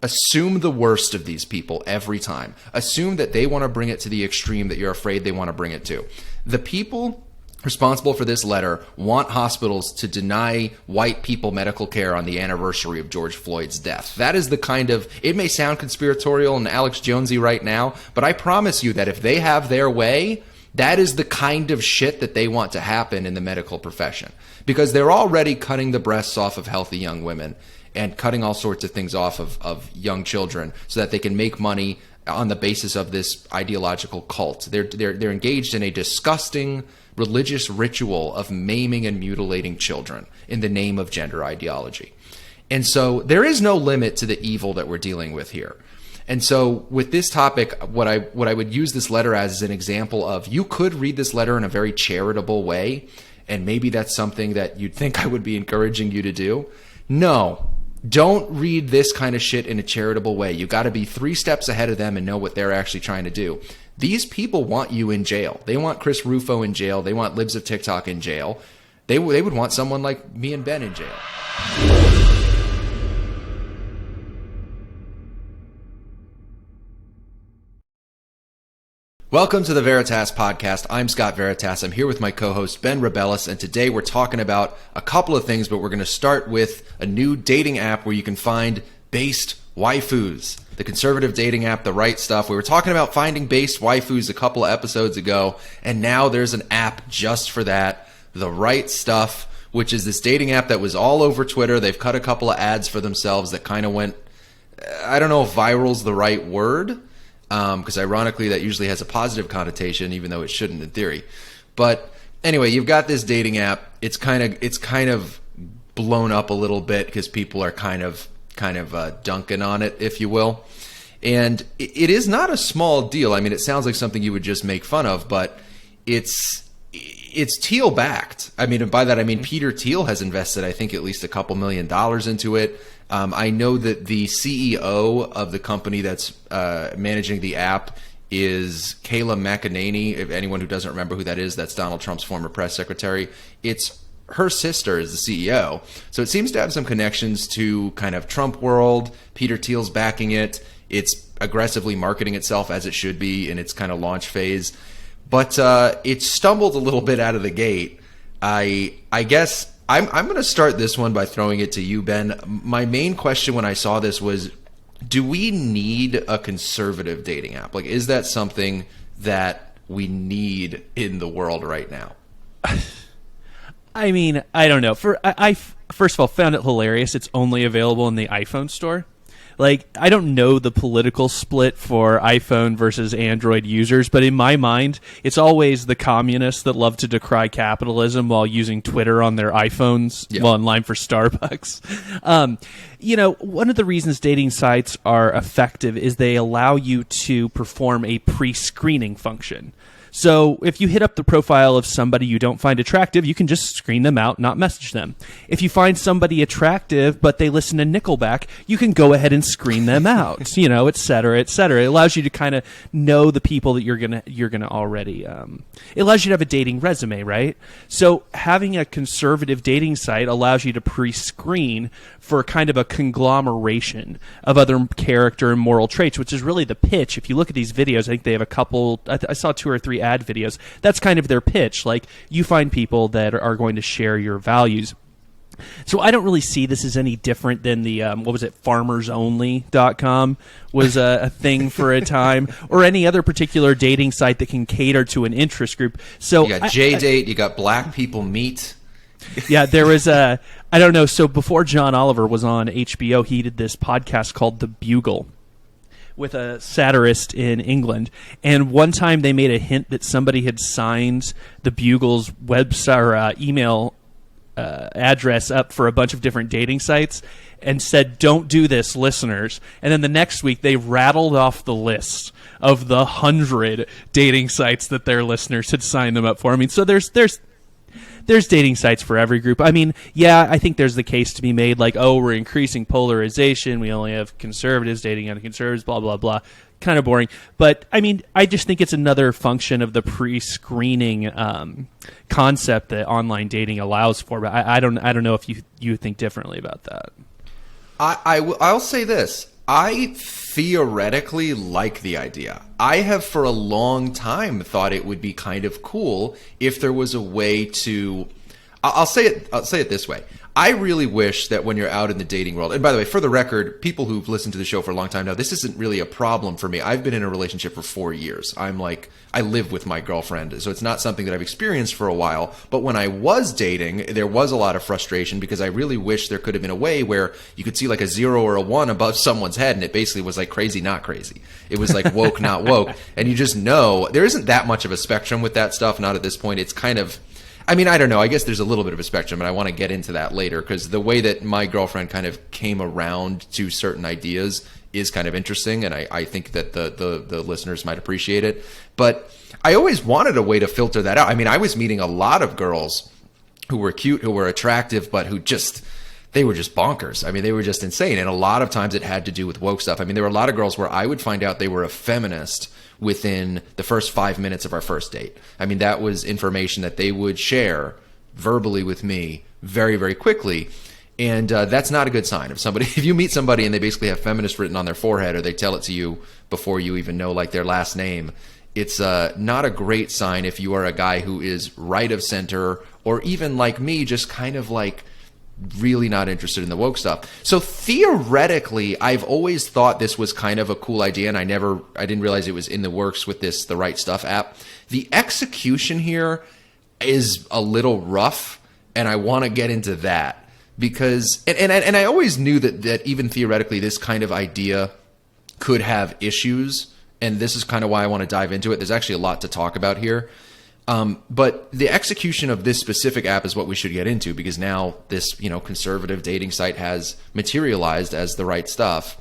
assume the worst of these people every time. Assume that they want to bring it to the extreme that you're afraid they want to bring it to. The people responsible for this letter want hospitals to deny white people medical care on the anniversary of George Floyd's death. That is the kind of, it may sound conspiratorial and Alex Jonesy right now, but I promise you that if they have their way, that is the kind of shit that they want to happen in the medical profession. Because they're already cutting the breasts off of healthy young women and cutting all sorts of things off of young children so that they can make money on the basis of this ideological cult. They're engaged in a disgusting religious ritual of maiming and mutilating children in the name of gender ideology. And so there is no limit to the evil that we're dealing with here. And so with this topic, what I would use this letter as is an example of, you could read this letter in a very charitable way, and maybe that's something that you'd think I would be encouraging you to do. No, don't read this kind of shit in a charitable way. You got to be 3 steps ahead of them and know what they're actually trying to do. These people want you in jail. They want Chris Rufo in jail. They want Libs of TikTok in jail. They would want someone like me and Ben in jail. Welcome to the Veritas Podcast. I'm Scott Veritas. I'm here with my co-host Ben Rebellis, and today we're talking about a couple of things, but we're going to start with a new dating app where you can find based waifus. The conservative dating app, The Right Stuff. We were talking about finding based waifus a couple of episodes ago, and now there's an app just for that, The Right Stuff, which is this dating app that was all over Twitter. They've cut a couple of ads for themselves that kind of went, I don't know if viral's the right word, because ironically that usually has a positive connotation, even though it shouldn't in theory. But anyway, you've got this dating app. It's kind of blown up a little bit because people are kind of dunking on it, if you will. And it is not a small deal. I mean, it sounds like something you would just make fun of, but it's Thiel backed. I mean, and by that I mean Peter Thiel has invested, I think, at least a couple $1 million into it. I know that the CEO of the company that's managing the app is Kayla McEnany. If anyone who doesn't remember who that is, that's Donald Trump's former press secretary. It's her sister is the CEO. So it seems to have some connections to kind of Trump world. Peter Thiel's backing it. It's aggressively marketing itself as it should be in its kind of launch phase. But it stumbled a little bit out of the gate. I guess I'm going to start this one by throwing it to you, Ben. My main question when I saw this was, do we need a conservative dating app? Like, is that something that we need in the world right now? I mean, I don't know. I first of all found it hilarious. It's only available in the iPhone store. Like, I don't know the political split for iPhone versus Android users, but in my mind, it's always the communists that love to decry capitalism while using Twitter on their iPhones while in line for Starbucks. One of the reasons dating sites are effective is they allow you to perform a pre-screening function. So if you hit up the profile of somebody you don't find attractive, you can just screen them out, not message them. If you find somebody attractive, but they listen to Nickelback, you can go ahead and screen them out, et cetera, et cetera. It allows you to kind of know the people that you're gonna already. It allows you to have a dating resume, right? So having a conservative dating site allows you to pre-screen for kind of a conglomeration of other character and moral traits, which is really the pitch. If you look at these videos, I think they have a couple. I saw 2 or 3 ad videos. That's kind of their pitch. Like, you find people that are going to share your values. So I don't really see this as any different than the, farmersonly.com was a thing for a time, or any other particular dating site that can cater to an interest group. So you got J-Date, you got Black People Meet. Yeah, there was I don't know. So before John Oliver was on HBO, he did this podcast called The Bugle with a satirist in England. And one time they made a hint that somebody had signed the Bugle's website or email address up for a bunch of different dating sites and said, "Don't do this, listeners." And then the next week they rattled off the list of the 100 dating sites that their listeners had signed them up for. I mean, so there's dating sites for every group. I mean, yeah, I think there's the case to be made like, oh, we're increasing polarization. We only have conservatives dating other conservatives, blah, blah, blah. Kind of boring. But, I mean, I just think it's another function of the pre-screening concept that online dating allows for. But I don't know if you think differently about that. I'll say this. I theoretically like the idea. I have for a long time thought it would be kind of cool if there was a way to. I'll say it this way. I really wish that when you're out in the dating world, and by the way, for the record, people who've listened to the show for a long time now, this isn't really a problem for me. I've been in a relationship for 4 years. I live with my girlfriend, so it's not something that I've experienced for a while. But when I was dating, there was a lot of frustration because I really wish there could have been a way where you could see like a 0 or a 1 above someone's head, and it basically was like crazy, not crazy. It was like woke, not woke. And you just know there isn't that much of a spectrum with that stuff, not at this point. It's kind of... I mean, I don't know. I guess there's a little bit of a spectrum, and I want to get into that later because the way that my girlfriend kind of came around to certain ideas is kind of interesting, and I think that the listeners might appreciate it. But I always wanted a way to filter that out. I mean, I was meeting a lot of girls who were cute, who were attractive, but who they were just bonkers. I mean, they were just insane, and a lot of times it had to do with woke stuff. I mean, there were a lot of girls where I would find out they were a feminist within the first 5 minutes of our first date. I mean, that was information that they would share verbally with me very, very quickly. And that's not a good sign. If you meet somebody and they basically have feminist written on their forehead or they tell it to you before you even know like their last name, it's not a great sign if you are a guy who is right of center or even like me, just kind of like really not interested in the woke stuff. So theoretically, I've always thought this was kind of a cool idea, and I didn't realize it was in the works with the Right Stuff app. The execution here is a little rough, and I want to get into that because, and I always knew that even theoretically, this kind of idea could have issues, and this is kind of why I want to dive into it. There's actually a lot to talk about here. But the execution of this specific app is what we should get into because now this, conservative dating site has materialized as the Right Stuff.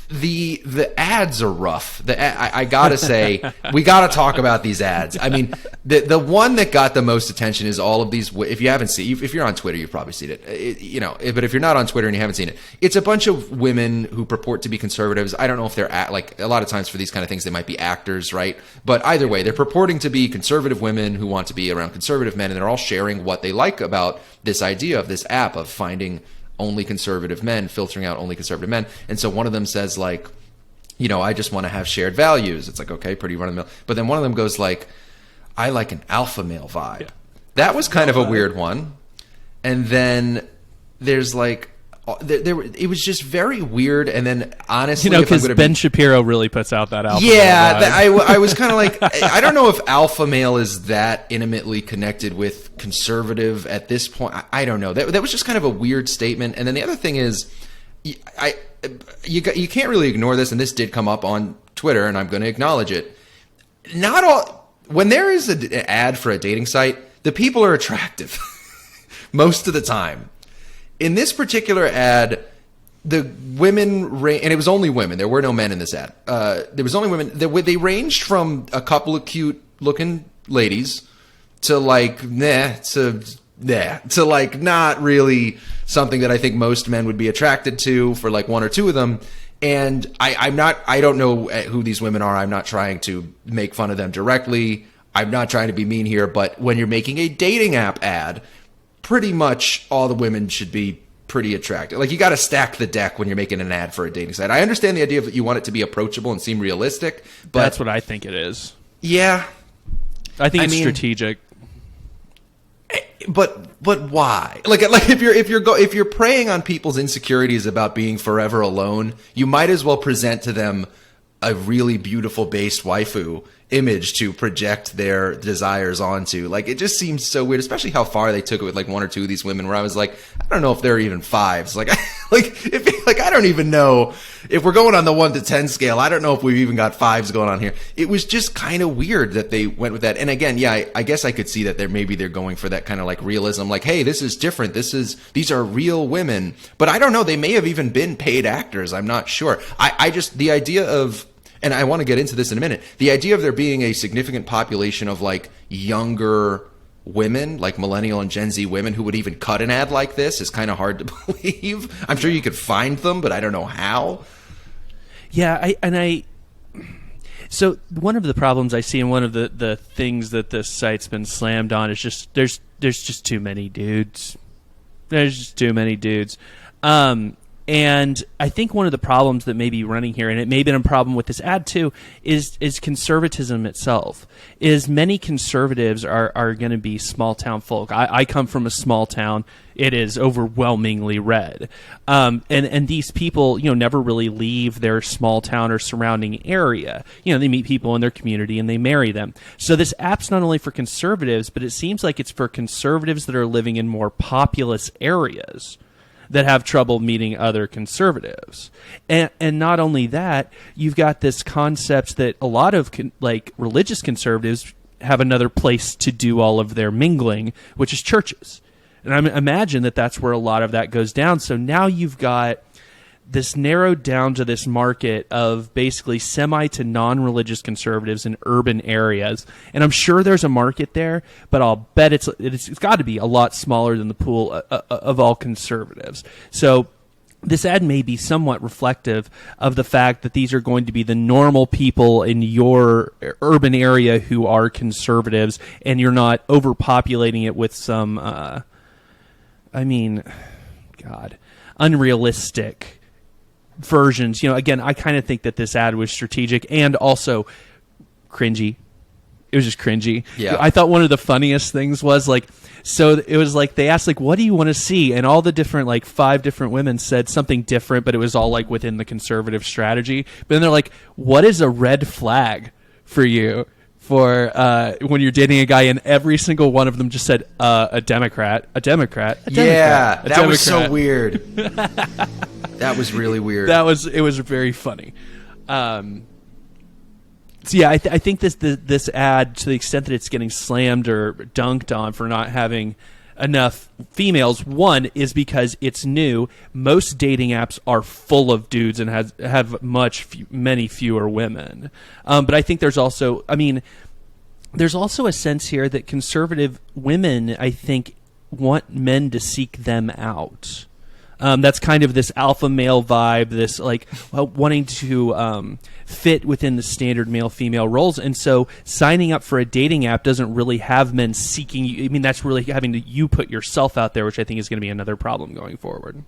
The ads are rough. I gotta say, we gotta talk about these ads. I mean, the one that got the most attention is all of these. If you haven't seen, if you're on Twitter, you've probably seen it. But if you're not on Twitter and you haven't seen it, it's a bunch of women who purport to be conservatives. I don't know if they're like a lot of times for these kind of things they might be actors, right? But either way, they're purporting to be conservative women who want to be around conservative men, and they're all sharing what they like about this idea of this app of finding only conservative men, filtering out only conservative men. And so one of them says like, I just want to have shared values. It's like, okay, pretty run of the mill. But then one of them goes like, I like an alpha male vibe. Yeah. That was kind of a weird one. And then there's like, it was just very weird. And then honestly, because Ben Shapiro really puts out that alpha. Yeah, I was kind of like, I don't know if alpha male is that intimately connected with conservative at this point. I don't know. That was just kind of a weird statement. And then the other thing is, you can't really ignore this, and this did come up on Twitter, and I'm going to acknowledge it. Not all when there is an ad for a dating site, the people are attractive most of the time. In this particular ad, the women and it was only women. There were no men in this ad. There was only women. They ranged from a couple of cute looking ladies to like to like not really something that I think most men would be attracted to for like one or two of them. And I don't know who these women are. I'm not trying to make fun of them directly. I'm not trying to be mean here, but when you're making a dating app ad, pretty much all the women should be pretty attractive. Like you got to stack the deck when you're making an ad for a dating site. I understand the idea that you want it to be approachable and seem realistic, but that's what I think it is. Yeah. I think it's strategic. But why? Like if you're preying on people's insecurities about being forever alone, you might as well present to them a really beautiful based waifu image to project their desires onto. Like it just seems so weird, especially how far they took it with like one or two of these women where I was like, I don't know if they're even fives. Like I don't even know if we're going on the 1 to 10 scale. I don't know if we've even got fives going on here. It was just kind of weird that they went with that. And again, yeah, I guess I could see that they're going for that kind of like realism. Like, hey, this is different. These are real women. But I don't know. They may have even been paid actors. I'm not sure. I just, the idea of, and I want to get into this in a minute, the idea of there being a significant population of like younger women, like millennial and Gen Z women who would even cut an ad like this is kind of hard to believe. I'm sure you could find them, but I don't know how. Yeah, so one of the problems I see and one of the things that this site's been slammed on is just there's just too many dudes. There's just too many dudes. And I think one of the problems that may be running here, and it may have been a problem with this ad too, is conservatism itself. Is many conservatives are going to be small town folk. I come from a small town. It is overwhelmingly red. And these people, never really leave their small town or surrounding area. They meet people in their community and they marry them. So this app's not only for conservatives, but it seems like it's for conservatives that are living in more populous areas that have trouble meeting other conservatives. And not only that, you've got this concept that a lot of religious conservatives have another place to do all of their mingling, which is churches. And I imagine that that's where a lot of that goes down. So now you've got this narrowed down to this market of basically semi to non-religious conservatives in urban areas. And I'm sure there's a market there, but I'll bet it's got to be a lot smaller than the pool of all conservatives. So this ad may be somewhat reflective of the fact that these are going to be the normal people in your urban area who are conservatives, and you're not overpopulating it with some, unrealistic versions. Again, I kind of think that this ad was strategic and also cringy. It was just cringy. Yeah. I thought one of the funniest things was so it was they asked what do you want to see? And all the different 5 different women said something different, but it was all within the conservative strategy. But then they're what is a red flag for you for when you're dating a guy? And every single one of them just said a Democrat, a Democrat, a Democrat. Yeah, a that was so Democrat. weird. That was really weird. It was very funny. So yeah, I think this ad, to the extent that it's getting slammed or dunked on for not having enough females, one is because it's new. Most dating apps are full of dudes and have many fewer women. But I think there's also a sense here that conservative women, I think, want men to seek them out. That's kind of this alpha male vibe, this wanting to fit within the standard male-female roles. And so signing up for a dating app doesn't really have men seeking you. That's really having you put yourself out there, which I think is going to be another problem going forward.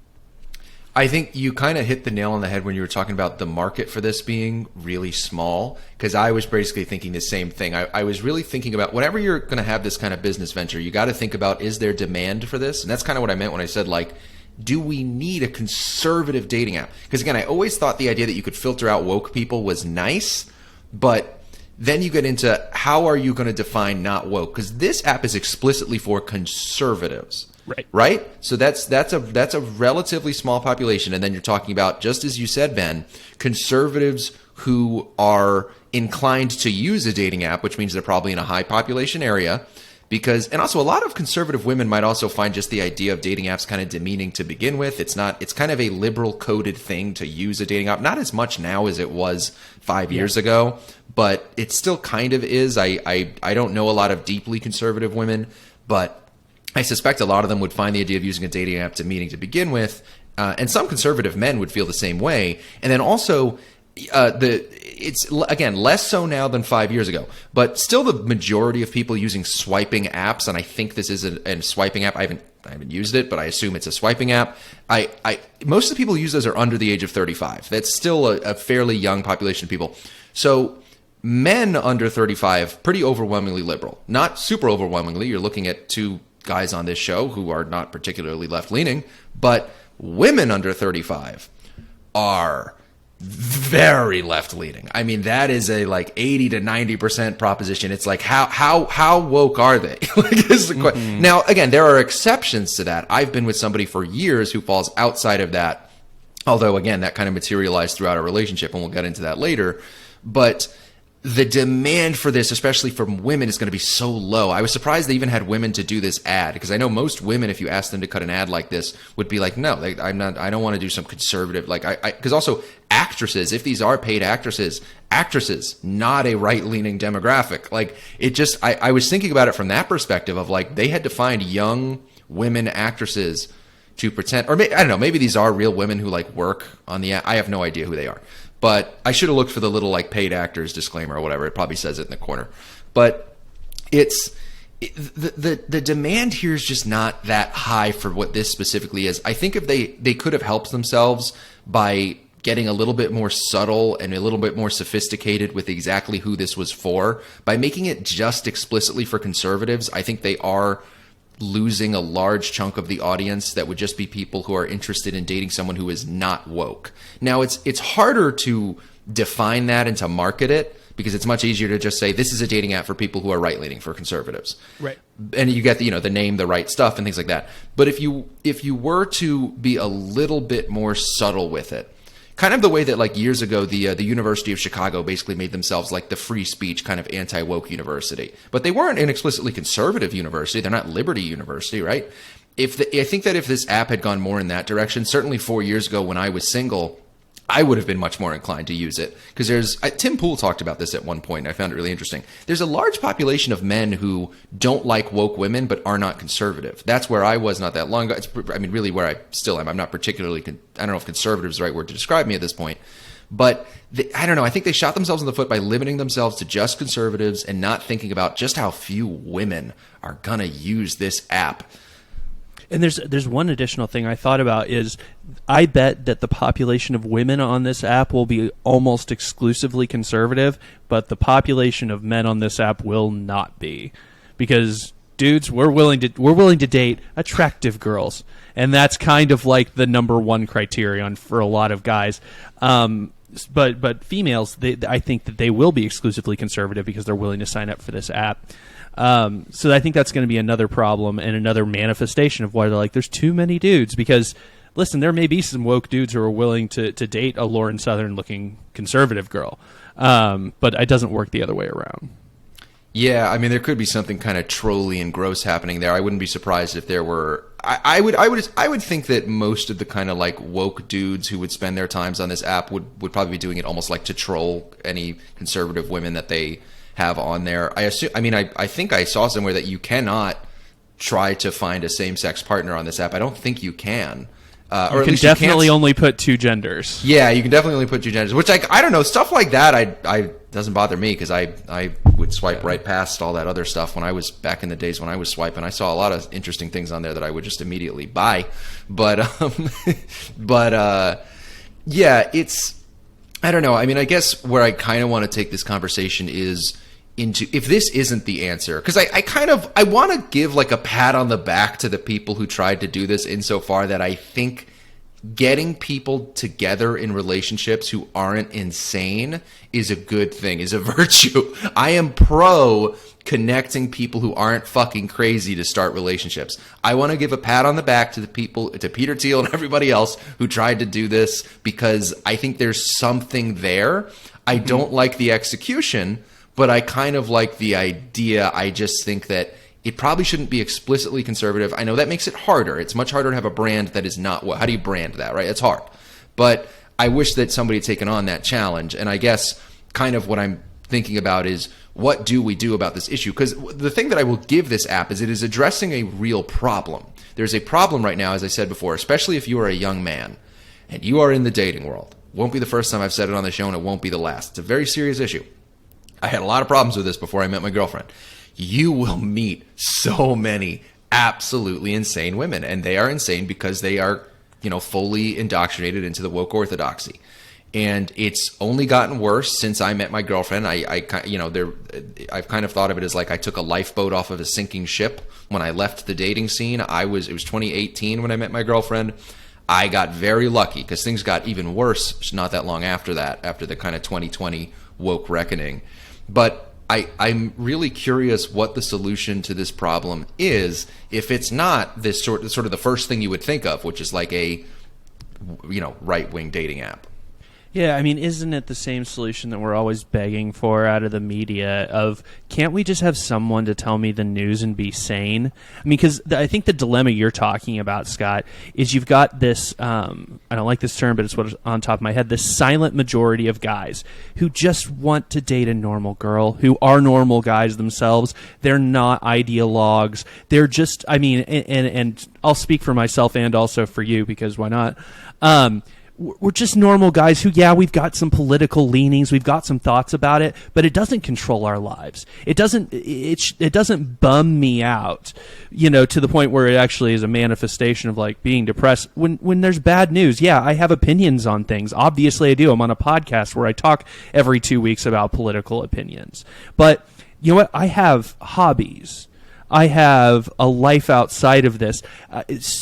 I think you kind of hit the nail on the head when you were talking about the market for this being really small, because I was basically thinking the same thing. I was really thinking about whenever you're going to have this kind of business venture, you got to think about, is there demand for this? And that's kind of what I meant when I said, do we need a conservative dating app? Because again, I always thought the idea that you could filter out woke people was nice, but then you get into how are you going to define not woke? Because this app is explicitly for conservatives. Right? So that's a relatively small population. And then you're talking about, just as you said, Ben, conservatives who are inclined to use a dating app, which means they're probably in a high population area. And also a lot of conservative women might also find just the idea of dating apps kind of demeaning to begin with. It's kind of a liberal coded thing to use a dating app. Not as much now as it was 5 years ago, but it still kind of is. I don't know a lot of deeply conservative women, but I suspect a lot of them would find the idea of using a dating app demeaning to begin with. And some conservative men would feel the same way. And then also, it's again less so now than 5 years ago, but still the majority of people using swiping apps, and I think this is a swiping app. I haven't used it, but I assume it's a swiping app. Most of the people who use those are under the age of 35. That's still a fairly young population of people. So men under 35, pretty overwhelmingly liberal, not super overwhelmingly. You're looking at 2 guys on this show who are not particularly left-leaning, but women under 35 are very left-leaning. That is a 80 to 90% proposition. It's how woke are they? Now, again, there are exceptions to that. I've been with somebody for years who falls outside of that, although, again, that kind of materialized throughout our relationship, and we'll get into that later. But the demand for this, especially from women, is going to be so low. I was surprised they even had women to do this ad, because I know most women, if you ask them to cut an ad like this, would be like, no, I don't want to do some conservative, because also actresses, if these are paid actresses, not a right-leaning demographic. I was thinking about it from that perspective of they had to find young women actresses to pretend, or I don't know, maybe these are real women who work on the ad. I have no idea who they are. But I should have looked for the little paid actors disclaimer or whatever. It probably says it in the corner. But it's the demand here is just not that high for what this specifically is. I think if they could have helped themselves by getting a little bit more subtle and a little bit more sophisticated with exactly who this was for, by making it just explicitly for conservatives, I think they are losing a large chunk of the audience that would just be people who are interested in dating someone who is not woke. Now, it's harder to define that and to market it, because it's much easier to just say this is a dating app for people who are right-leaning, for conservatives. Right. And you get the name, the right stuff, and things like that. But if you were to be a little bit more subtle with it, kind of the way that like years ago the University of Chicago basically made themselves like the free speech kind of anti-woke university, but they weren't an explicitly conservative university. They're not Liberty University, right? I think that if this app had gone more in that direction, certainly 4 years ago when I was single, I would have been much more inclined to use it, because Tim Pool talked about this at one point, and I found it really interesting. There's a large population of men who don't like woke women but are not conservative. That's where I was not that long ago. Really where I still am. I'm not particularly, I don't know if conservative is the right word to describe me at this point, but I don't know. I think they shot themselves in the foot by limiting themselves to just conservatives and not thinking about just how few women are going to use this app. And there's one additional thing I thought about is I bet that the population of women on this app will be almost exclusively conservative, but the population of men on this app will not be, because dudes, we're willing to date attractive girls, and that's kind of like the number one criterion for a lot of guys. But females, I think that they will be exclusively conservative because they're willing to sign up for this app. So I think that's going to be another problem and another manifestation of why they're like, there's too many dudes. Because, listen, there may be some woke dudes who are willing to date a Lauren Southern-looking conservative girl, but it doesn't work the other way around. Yeah, I mean, there could be something kind of trolly and gross happening there. I wouldn't be surprised if there were. I would think that most of the kind of like woke dudes who would spend their times on this app would probably be doing it almost like to troll any conservative women that they have on there. I think I saw somewhere that you cannot try to find a same-sex partner on this app. I don't think you can. Or you can definitely only put two genders. Yeah, you can definitely only put two genders. Which I don't know, stuff like that I doesn't bother me, because I would swipe right past all that other stuff when I was back in the days when I was swiping. I saw a lot of interesting things on there that I would just immediately buy. But yeah, it's, I don't know. I mean, I guess where I kind of want to take this conversation is into, if this isn't the answer, because I want to give like a pat on the back to the people who tried to do this, insofar that I think getting people together in relationships who aren't insane is a good thing, is a virtue. I am pro connecting people who aren't fucking crazy to start relationships. I want to give a pat on the back to the people, to Peter Thiel and everybody else who tried to do this, because I think there's something there. I don't like the execution, but I kind of like the idea. I just think that it probably shouldn't be explicitly conservative. I know that makes it harder. It's much harder to have a brand that is not what. How do you brand that, right? It's hard. But I wish that somebody had taken on that challenge. And I guess kind of what I'm thinking about is, what do we do about this issue? Because the thing that I will give this app is it is addressing a real problem. There's a problem right now, as I said before, especially if you are a young man and you are in the dating world. Won't be the first time I've said it on the show, and it won't be the last. It's a very serious issue. I had a lot of problems with this before I met my girlfriend. You will meet so many absolutely insane women, and they are insane because they are, fully indoctrinated into the woke orthodoxy. And it's only gotten worse since I met my girlfriend. I've kind of thought of it as like I took a lifeboat off of a sinking ship when I left the dating scene. It was 2018 when I met my girlfriend. I got very lucky because things got even worse not that long after that, after the kind of 2020 woke reckoning. But I'm really curious what the solution to this problem is, if it's not this sort of the first thing you would think of, which is like a right-wing dating app. Yeah, I mean, isn't it the same solution that we're always begging for out of the media of, can't we just have someone to tell me the news and be sane? I mean, because I think the dilemma you're talking about, Scott, is you've got this, I don't like this term, but it's what's on top of my head, this silent majority of guys who just want to date a normal girl, who are normal guys themselves. They're not ideologues. They're just, I mean, and I'll speak for myself and also for you, because why not? we're just normal guys who, yeah, we've got some political leanings, we've got some thoughts about it, but it doesn't control our lives. It doesn't bum me out, to the point where it actually is a manifestation of like being depressed. When there's bad news, yeah, I have opinions on things. Obviously I do. I'm on a podcast where I talk every 2 weeks about political opinions. But you know what? I have hobbies. I have a life outside of this.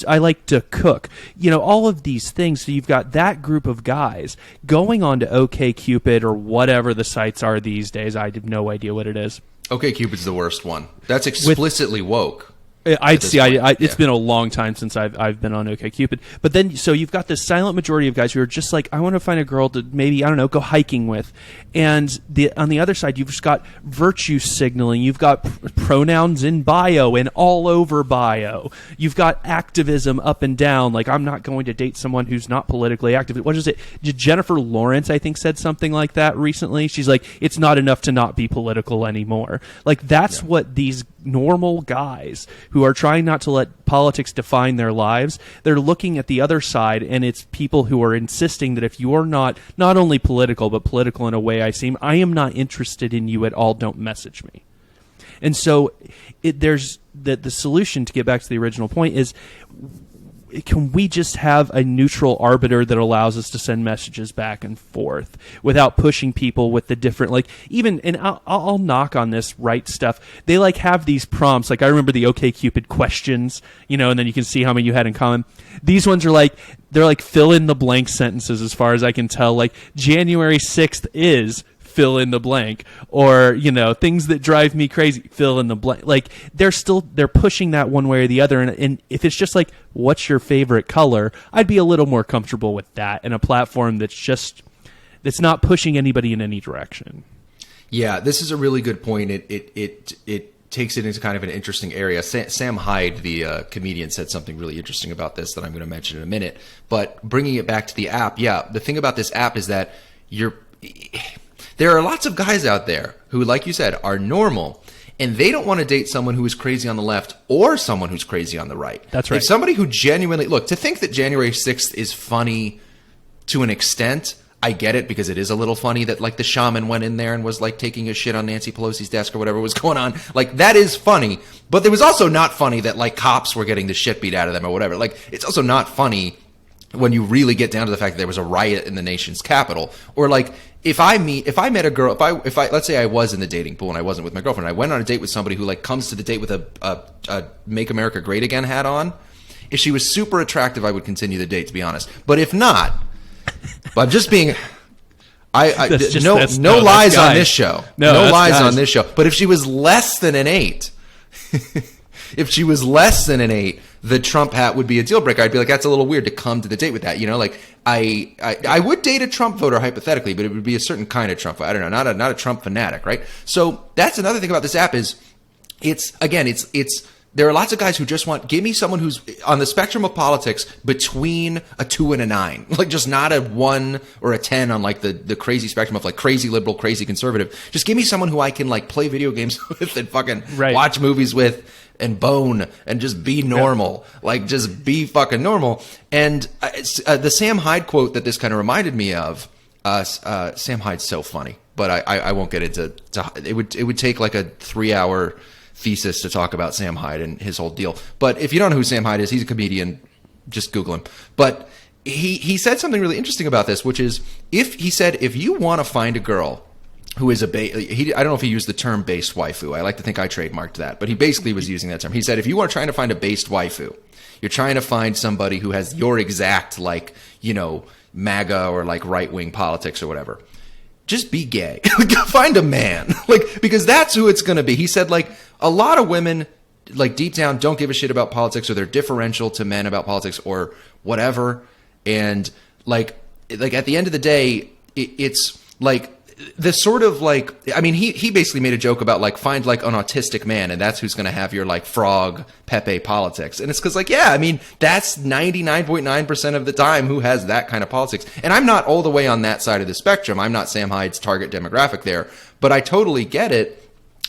I like to cook. All of these things. So you've got that group of guys going on to OkCupid or whatever the sites are these days. I have no idea what it is. OkCupid's the worst one. That's explicitly woke. It's been a long time since I've been on OkCupid. But then, so you've got this silent majority of guys who are just like, I want to find a girl to maybe, I don't know, go hiking with. And on the other side, you've just got virtue signaling. You've got pronouns in bio and all over bio. You've got activism up and down. Like, I'm not going to date someone who's not politically active. What is it? Jennifer Lawrence, I think, said something like that recently. She's like, it's not enough to not be political anymore. Like, that's what these normal guys who are trying not to let politics define their lives, they're looking at the other side, and it's people who are insisting that if you're not only political, but political in a way I am not interested in you at all, don't message me. And so there's the solution, to get back to the original point, is, can we just have a neutral arbiter that allows us to send messages back and forth without pushing people with the different, like, even, and I'll knock on this right stuff. They like have these prompts. Like, I remember the OkCupid questions, and then you can see how many you had in common. These ones are they're like fill in the blank sentences, as far as I can tell. Like, January 6th is fill in the blank, or things that drive me crazy, fill in the blank. Like, they're pushing that one way or the other, and if it's just like, what's your favorite color, I'd be a little more comfortable with that in a platform that's not pushing anybody in any direction. Yeah, this is a really good point. It takes it into kind of an interesting area. Sam Hyde, the comedian, said something really interesting about this that I'm going to mention in a minute. But bringing it back to the app, yeah, the thing about this app is that there are lots of guys out there who, like you said, are normal, and they don't want to date someone who is crazy on the left or someone who's crazy on the right. That's right. If somebody who genuinely, to think that January 6th is funny to an extent, I get it, because it is a little funny that, like, the shaman went in there and was, like, taking a shit on Nancy Pelosi's desk or whatever was going on. Like, that is funny. But it was also not funny that, like, cops were getting the shit beat out of them or whatever. Like, it's also not funny when you really get down to the fact that there was a riot in the nation's capital. Or, like, if I met a girl, if I let's say I was in the dating pool and I wasn't with my girlfriend, I went on a date with somebody who, like, comes to the date with a Make America Great Again hat on. If she was super attractive, I would continue the date, to be honest. But if not, I'm just being, no lies on this show. No lies on this show. But if she was less than an 8, the Trump hat would be a deal breaker. I'd be like, that's a little weird to come to the date with that. Like, I would date a Trump voter hypothetically, but it would be a certain kind of Trump. I don't know, not a Trump fanatic, right? So that's another thing about this app is there are lots of guys who just give me someone who's on the spectrum of politics between a 2 and a 9. Like, just not a 1 or a 10 on, like, the crazy spectrum of, like, crazy liberal, crazy conservative. Just give me someone who I can, like, play video games with and fucking watch movies with and bone and just be normal. Yep. Like, just be fucking normal. And the Sam Hyde quote that this kind of reminded me of, Sam Hyde's so funny, but I won't get into it. Would take like a 3-hour thesis to talk about Sam Hyde and his whole deal. But if you don't know who Sam Hyde is, he's a comedian. Just Google him. But he said something really interesting about this, which is if you want to find a girl who is I don't know if he used the term based waifu. I like to think I trademarked that, but he basically was using that term. He said, if you are trying to find a based waifu, you're trying to find somebody who has your exact, like, MAGA or like right-wing politics or whatever, just be gay. Find a man. Like, because that's who it's going to be. He said, like, a lot of women, like, deep down don't give a shit about politics, or they're differential to men about politics or whatever. And like at the end of the day, it's like the sort of, like, I mean, he basically made a joke about, like, find, like, an autistic man, and that's who's going to have your, like, frog Pepe politics. And it's because, like, yeah, I mean, that's 99.9% of the time who has that kind of politics. And I'm not all the way on that side of the spectrum. I'm not Sam Hyde's target demographic there, but I totally get it.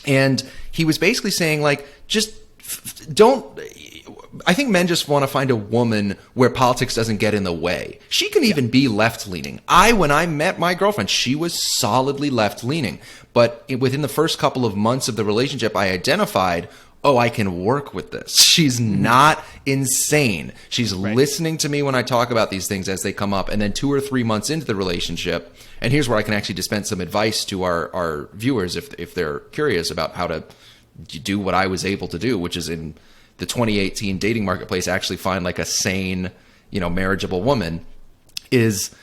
And he was basically saying, like, just don't, I think men just want to find a woman where politics doesn't get in the way. She can even be left-leaning. When I met my girlfriend, she was solidly left-leaning. But within the first couple of months of the relationship, I identified, I can work with this. She's not insane. She's listening to me when I talk about these things as they come up. And then 2 or 3 months into the relationship, and here's where I can actually dispense some advice to our viewers if they're curious about how to do what I was able to do, which is in the 2018 dating marketplace, actually find like a sane, marriageable woman, is,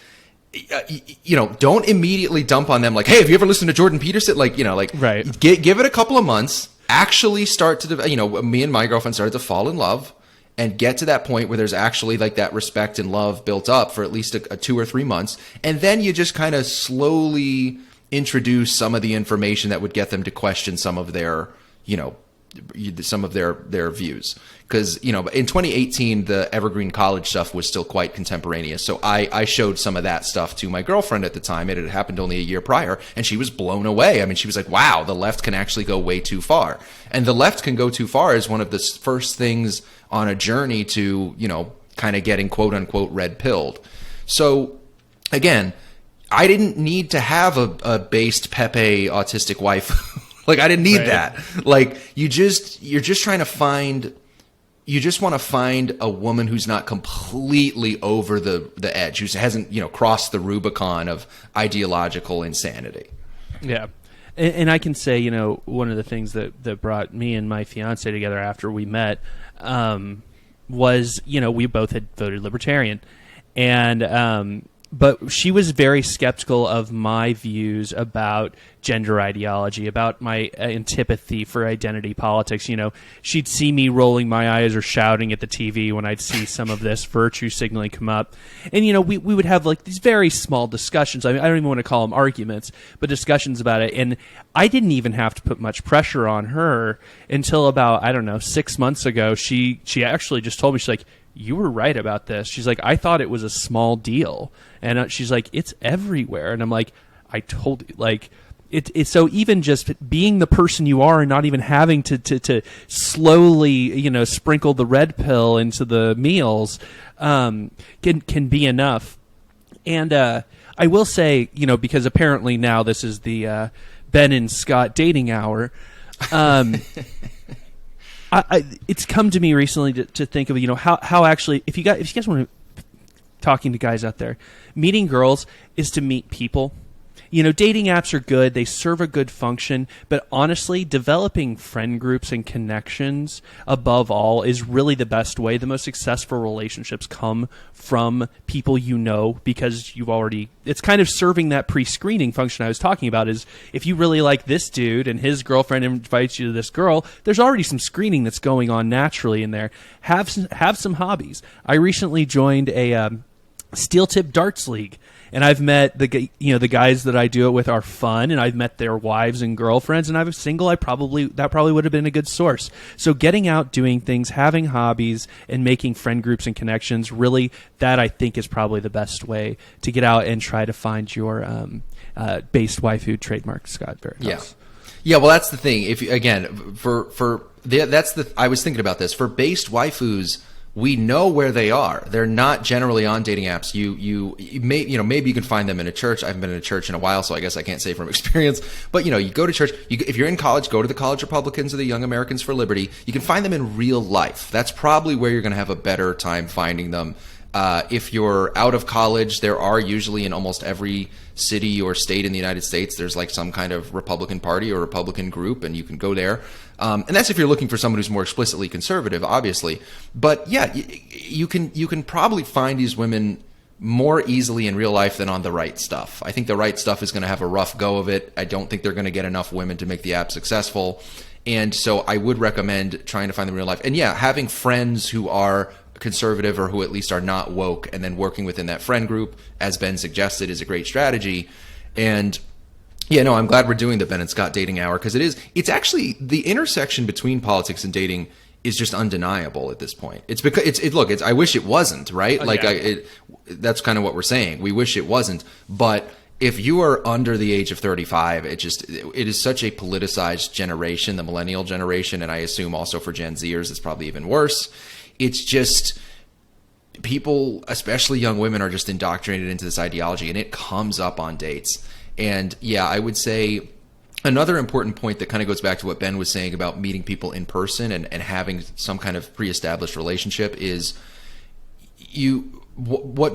don't immediately dump on them like, hey, have you ever listened to Jordan Peterson? Give it a couple of months, actually start to, me and my girlfriend started to fall in love and get to that point where there's actually like that respect and love built up for at least a 2 or 3 months. And then you just kind of slowly introduce some of the information that would get them to question some of their, some of their views. Because, in 2018, the Evergreen College stuff was still quite contemporaneous. So I showed some of that stuff to my girlfriend at the time. It had happened only a year prior, and she was blown away. I mean, she was like, wow, the left can actually go way too far. And the left can go too far is one of the first things on a journey to, kind of getting quote unquote red pilled. So again, I didn't need to have a based Pepe autistic wife. Like, I didn't need that. Like, you're just trying to find, you just want to find a woman who's not completely over the edge, who hasn't, crossed the Rubicon of ideological insanity. Yeah. And I can say, one of the things that brought me and my fiance together after we met was, we both had voted Libertarian. And, but she was very skeptical of my views about gender ideology, about my antipathy for identity politics. She'd see me rolling my eyes or shouting at the TV when I'd see some of this virtue signaling come up. And, we would have like these very small discussions. I mean, I don't even want to call them arguments, but discussions about it. And I didn't even have to put much pressure on her until about, 6 months ago. She actually just told me, she's like, you were right about this. She's like, I thought it was a small deal. And she's like, it's everywhere. And I'm like, I told you, like, it's so even just being the person you are and not even having to slowly, sprinkle the red pill into the meals, can be enough. And, I will say, because apparently now this is the, Ben and Scott dating hour, it's come to me recently to think of, how actually, if you guys want to, talking to guys out there, meeting girls is to meet people. Dating apps are good. They serve a good function. But honestly, developing friend groups and connections above all is really the best way. The most successful relationships come from people because you've already... It's kind of serving that pre-screening function I was talking about, is if you really like this dude and his girlfriend invites you to this girl, there's already some screening that's going on naturally in there. Have some hobbies. I recently joined a steel tip darts league. And I've met the guys that I do it with are fun, and I've met their wives and girlfriends, and I was single. That probably would have been a good source. So getting out, doing things, having hobbies, and making friend groups and connections, really, that I think is probably the best way to get out and try to find your based waifu trademark, Scott Veritas. Yeah. Well, that's the thing. If again, I was thinking about this for based waifus. We know where they are. They're not generally on dating apps. Maybe you can find them in a church. I haven't been in a church in a while, so I guess I can't say from experience. But you go to church. If you're in college, go to the College Republicans or the Young Americans for Liberty. You can find them in real life. That's probably where you're going to have a better time finding them. If you're out of college, there are usually in almost every city or state in the United States, there's like some kind of Republican Party or Republican group, and you can go there. And that's if you're looking for someone who's more explicitly conservative, obviously. But yeah, you can probably find these women more easily in real life than on the right stuff. I think the right stuff is going to have a rough go of it. I don't think they're going to get enough women to make the app successful. And so I would recommend trying to find them in real life. And yeah, having friends who are conservative or who at least are not woke, and then working within that friend group, as Ben suggested, is a great strategy. And yeah, no, I'm glad we're doing the Ben and Scott dating hour, because it's actually the intersection between politics and dating is just undeniable at this point. It's because I wish it wasn't, right? That's kind of what we're saying. We wish it wasn't, but if you are under the age of 35, it is such a politicized generation, the millennial generation, and I assume also for Gen Zers, it's probably even worse. it's just people, especially young women, are just indoctrinated into this ideology, and it comes up on dates. And yeah, I would say another important point that kind of goes back to what Ben was saying about meeting people in person and having some kind of pre-established relationship is what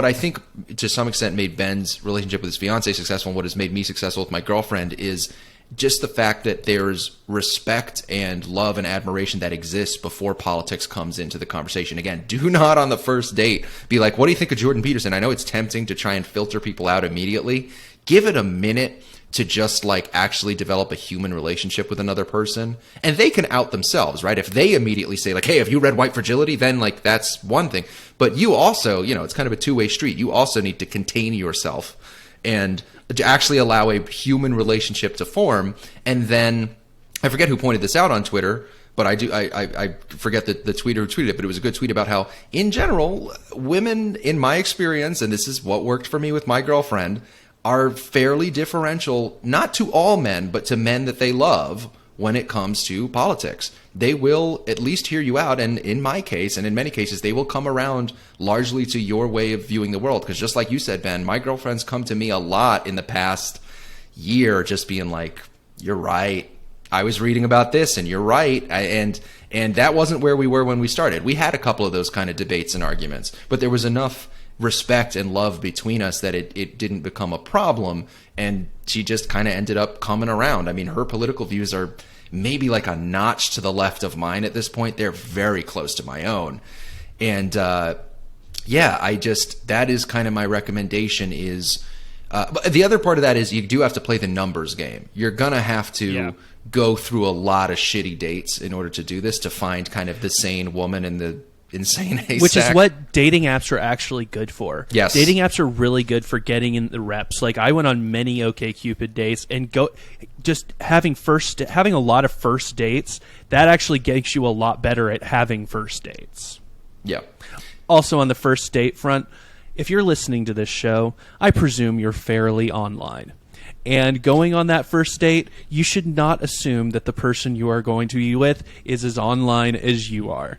I think to some extent made Ben's relationship with his fiance successful, and what has made me successful with my girlfriend, is just the fact that there's respect and love and admiration that exists before politics comes into the conversation. Again, do not on the first date be like, what do you think of Jordan Peterson? I know it's tempting to try and filter people out immediately. Give it a minute to just like actually develop a human relationship with another person, and they can out themselves, right? If they immediately say like, hey, have you read White Fragility? Then like, that's one thing. But you also, it's kind of a two-way street. You also need to contain yourself and to actually allow a human relationship to form. And then I forget who pointed this out on Twitter, but I forget the tweeter who tweeted it, but it was a good tweet about how in general, women, in my experience, and this is what worked for me with my girlfriend, are fairly differential, not to all men, but to men that they love when it comes to politics. They will at least hear you out, and in my case, and in many cases, they will come around largely to your way of viewing the world. Because just like you said, Ben, my girlfriend's come to me a lot in the past year just being like, you're right, I was reading about this, and you're right, and that wasn't where we were when we started. We had a couple of those kind of debates and arguments, but there was enough respect and love between us that it didn't become a problem, and she just kind of ended up coming around. I mean, her political views are maybe like a notch to the left of mine at this point. They're very close to my own. And that is kind of my recommendation is, but the other part of that is you do have to play the numbers game. You're going to have to go through a lot of shitty dates in order to do this, to find kind of the sane woman in the insane haystack. Which is what dating apps are actually good for. Yes. Dating apps are really good for getting in the reps. Like, I went on many OkCupid dates, and just having a lot of first dates, that actually gets you a lot better at having first dates. Yeah. Also, on the first date front, if you're listening to this show, I presume you're fairly online. And going on that first date, you should not assume that the person you are going to be with is as online as you are.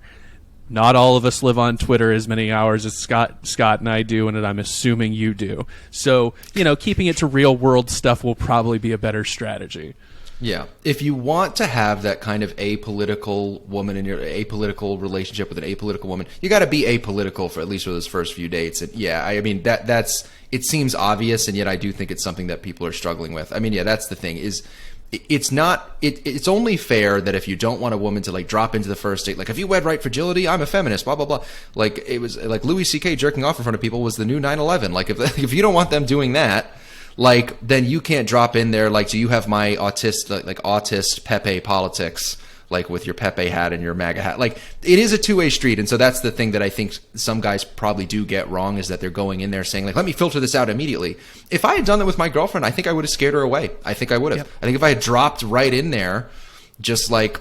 Not all of us live on Twitter as many hours as Scott and I do, and I'm assuming you do. So, keeping it to real world stuff will probably be a better strategy. Yeah. If you want to have that kind of apolitical woman in your apolitical relationship with an apolitical woman, you got to be apolitical for at least for those first few dates. And yeah, I mean, that's it seems obvious, and yet I do think it's something that people are struggling with. I mean, yeah, that's the thing is, it's only fair that if you don't want a woman to like drop into the first date, like, have you read Right Fragility? I'm a feminist, blah, blah, blah. Like, it was like Louis C.K. jerking off in front of people was the new 9/11. Like, if you don't want them doing that, like, then you can't drop in there like, do you have my autist Pepe politics, like with your Pepe hat and your MAGA hat? Like, it is a two-way street. And so that's the thing that I think some guys probably do get wrong, is that they're going in there saying like, let me filter this out immediately. If I had done that with my girlfriend, I think I would have scared her away. I think I would have. Yep. I think if I had dropped right in there, just like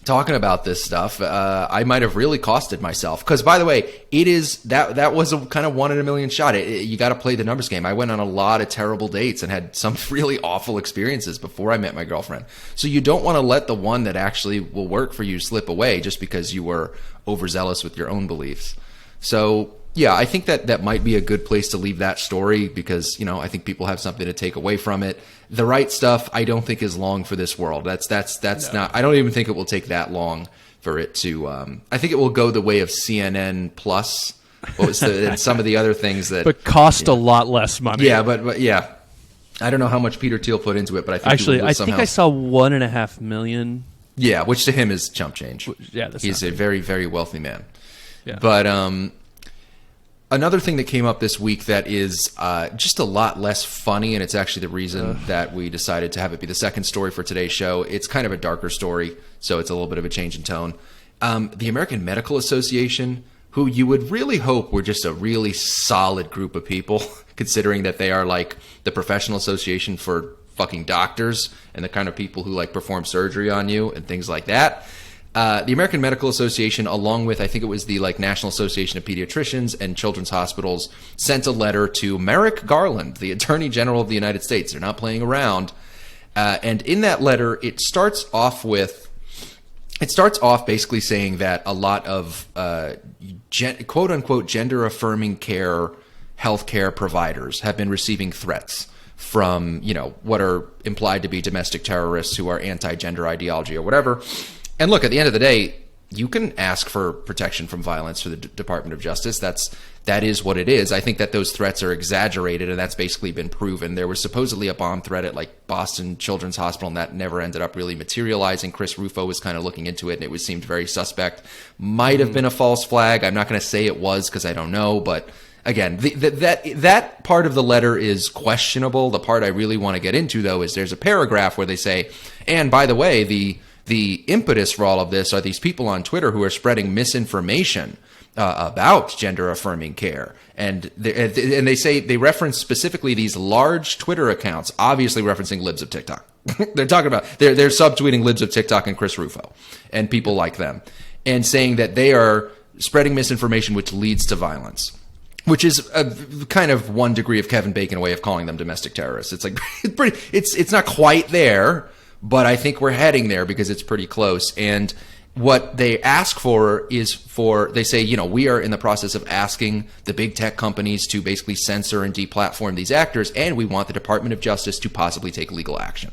talking about this stuff, I might have really costed myself. Because, by the way, it is that was a kind of 1 in a million shot. You got to play the numbers game. I went on a lot of terrible dates and had some really awful experiences before I met my girlfriend. So you don't want to let the one that actually will work for you slip away just because you were overzealous with your own beliefs. So yeah, I think that might be a good place to leave that story, because I think people have something to take away from it. The Right Stuff, I don't think is long for this world. That's no. Not. I don't even think it will take that long for it to. I think it will go the way of CNN Plus. And some of the other things that, but cost a lot less money. Yeah, but yeah, I don't know how much Peter Thiel put into it, but I think I think I saw $1.5 million. Yeah, which to him is chump change. Yeah, he's a very, very wealthy man. Yeah. But another thing that came up this week that is just a lot less funny, and it's actually the reason that we decided to have it be the second story for today's show. It's kind of a darker story, so it's a little bit of a change in tone. The American Medical Association, who you would really hope were just a really solid group of people, considering that they are like the professional association for fucking doctors and the kind of people who like perform surgery on you and things like that. The American Medical Association, along with, I think it was the like National Association of Pediatricians and Children's Hospitals, sent a letter to Merrick Garland, the Attorney General of the United States. They're not playing around. And in that letter, it starts off with it starts off basically saying that a lot of quote unquote gender affirming care healthcare providers have been receiving threats from, what are implied to be domestic terrorists who are anti-gender ideology or whatever. And look, at the end of the day, you can ask for protection from violence through the Department of Justice. That is what it is. I think that those threats are exaggerated, and that's basically been proven. There was supposedly a bomb threat at like Boston Children's Hospital, and that never ended up really materializing. Chris Rufo was kind of looking into it, and it seemed very suspect. Might have been a false flag. I'm not going to say it was because I don't know, but again, that part of the letter is questionable. The part I really want to get into, though, is there's a paragraph where they say, and by the way, the impetus for all of this are these people on Twitter who are spreading misinformation about gender affirming care. And they say, they reference specifically these large Twitter accounts, obviously referencing Libs of TikTok. They're talking about, they're subtweeting Libs of TikTok and Chris Rufo and people like them, and saying that they are spreading misinformation which leads to violence, which is a kind of 1 degree of Kevin Bacon way of calling them domestic terrorists. It's like, it's not quite there, but I think we're heading there because it's pretty close. And what they ask for is they say, we are in the process of asking the big tech companies to basically censor and deplatform these actors, and we want the Department of Justice to possibly take legal action.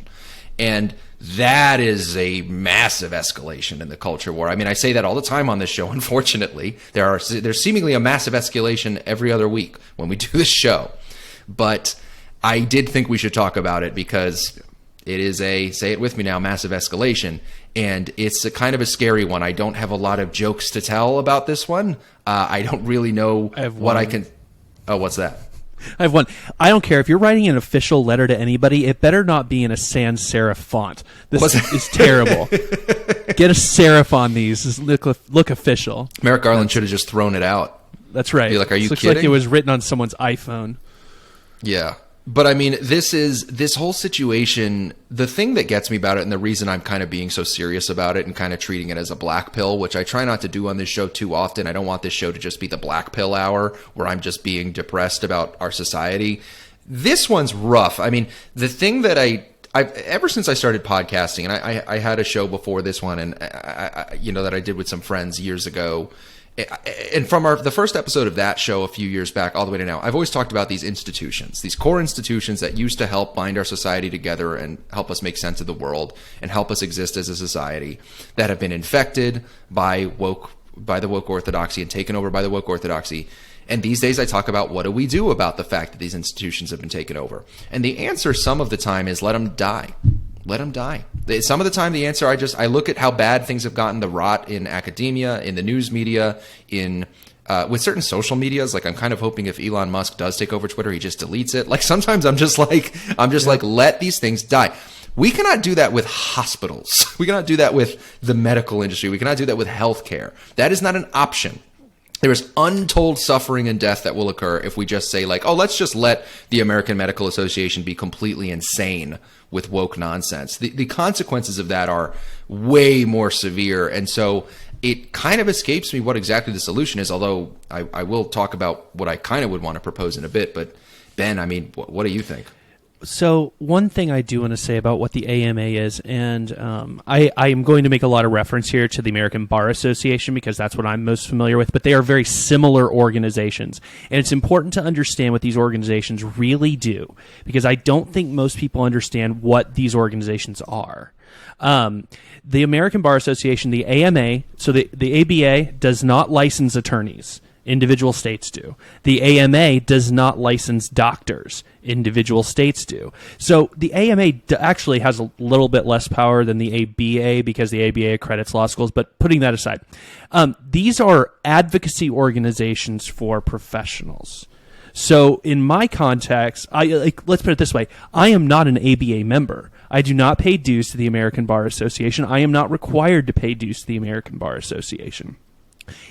And that is a massive escalation in the culture war. I mean, I say that all the time on this show. Unfortunately, there's seemingly a massive escalation every other week when we do this show. But I did think we should talk about it because it is say it with me now, massive escalation. And it's a kind of a scary one. I don't have a lot of jokes to tell about this one. I don't really know what I can. Oh, what's that? I have one. I don't care if you're writing an official letter to anybody. It better not be in a sans serif font. This is terrible. Get a serif on these. Just look official. Merrick Garland should have just thrown it out. That's right. Be like, are you looks kidding? Like it was written on someone's iPhone. Yeah. But I mean, this whole situation, the thing that gets me about it, and the reason I'm kind of being so serious about it and kind of treating it as a black pill, which I try not to do on this show too often. I don't want this show to just be the black pill hour where I'm just being depressed about our society. This one's rough. I mean, the thing that I've ever since I started podcasting, and I had a show before this one, and that I did with some friends years ago. And from the first episode of that show a few years back all the way to now, I've always talked about these institutions, these core institutions that used to help bind our society together and help us make sense of the world and help us exist as a society, that have been infected by the woke orthodoxy and taken over by the woke orthodoxy. And these days I talk about, what do we do about the fact that these institutions have been taken over? And the answer some of the time is let them die. Let them die. Some of the time, the answer, I look at how bad things have gotten, the rot in academia, in the news media, with certain social medias. Like, I'm kind of hoping if Elon Musk does take over Twitter, he just deletes it. Like, sometimes I'm just like, let these things die. We cannot do that with hospitals. We cannot do that with the medical industry. We cannot do that with healthcare. That is not an option. There is untold suffering and death that will occur if we just say, like, oh, let's just let the American Medical Association be completely insane with woke nonsense. The consequences of that are way more severe. And so it kind of escapes me what exactly the solution is, although I will talk about what I kind of would want to propose in a bit. But Ben, I mean, what do you think? So one thing I do want to say about what the AMA is, and I am going to make a lot of reference here to the American Bar Association because that's what I'm most familiar with, but they are very similar organizations. And it's important to understand what these organizations really do because I don't think most people understand what these organizations are. The American Bar Association, the AMA, so the ABA does not license attorneys. Individual states do. The AMA does not license doctors. Individual states do. So the AMA actually has a little bit less power than the ABA because the ABA accredits law schools, but putting that aside, these are advocacy organizations for professionals. So in my context, let's put it this way. I am not an ABA member. I do not pay dues to the American Bar Association. I am not required to pay dues to the American Bar Association.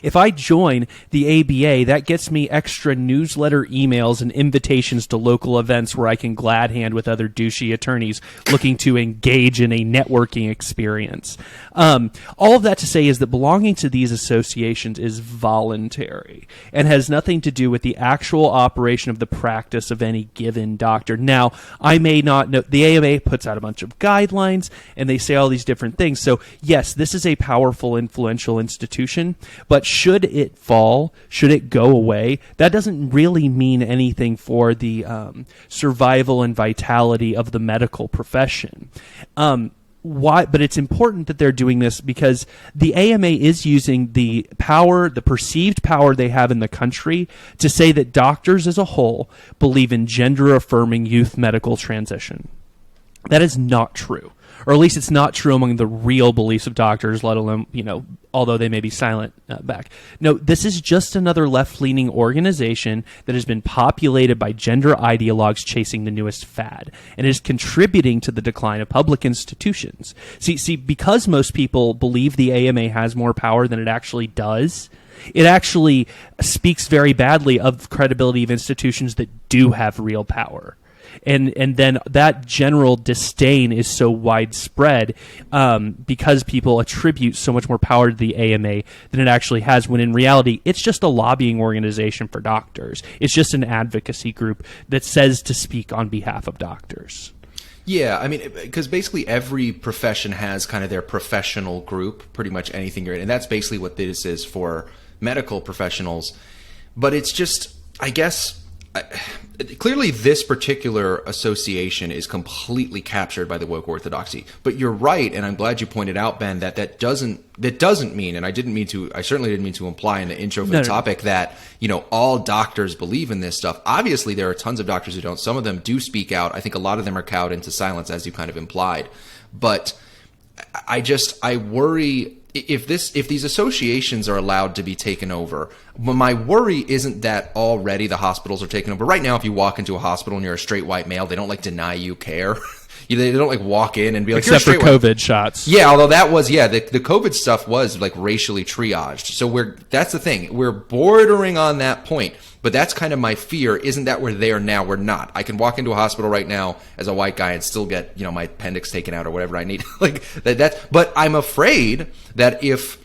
If I join the ABA, that gets me extra newsletter emails and invitations to local events where I can glad hand with other douchey attorneys looking to engage in a networking experience. All of that to say is that belonging to these associations is voluntary and has nothing to do with the actual operation of the practice of any given doctor. Now, I may not know, the AMA puts out a bunch of guidelines and they say all these different things. So yes, this is a powerful, influential institution, but should it fall, should it go away, that doesn't really mean anything for the survival and vitality of the medical profession. Why? But it's important that they're doing this because the AMA is using the power, the perceived power they have in the country to say that doctors as a whole believe in gender-affirming youth medical transition. That is not true. Or at least it's not true among the real beliefs of doctors, let alone, although they may be silent back. No, this is just another left-leaning organization that has been populated by gender ideologues chasing the newest fad, and is contributing to the decline of public institutions. See, because most people believe the AMA has more power than it actually does, it actually speaks very badly of the credibility of institutions that do have real power. And then that general disdain is so widespread because people attribute so much more power to the AMA than it actually has, when in reality, it's just a lobbying organization for doctors. It's just an advocacy group that says to speak on behalf of doctors. Yeah, I mean, because basically every profession has kind of their professional group, pretty much anything you're in. And that's basically what this is for medical professionals. But it's just, I guess... clearly this particular association is completely captured by the woke orthodoxy. But you're right, and I'm glad you pointed out, Ben, that doesn't mean, and I certainly didn't mean to imply in the intro for the topic that, all doctors believe in this stuff. Obviously, there are tons of doctors who don't. Some of them do speak out. I think a lot of them are cowed into silence, as you kind of implied. But I worry if these associations are allowed to be taken over. My worry isn't that already the hospitals are taken over. Right now, if you walk into a hospital and you're a straight white male, they don't deny you care. They don't walk in and be like, except for COVID shots. Yeah, although that was, the COVID stuff was racially triaged. So that's the thing. We're bordering on that point. But that's kind of my fear. Isn't that we're there now? We're not. I can walk into a hospital right now as a white guy and still get, my appendix taken out or whatever I need. But I'm afraid that if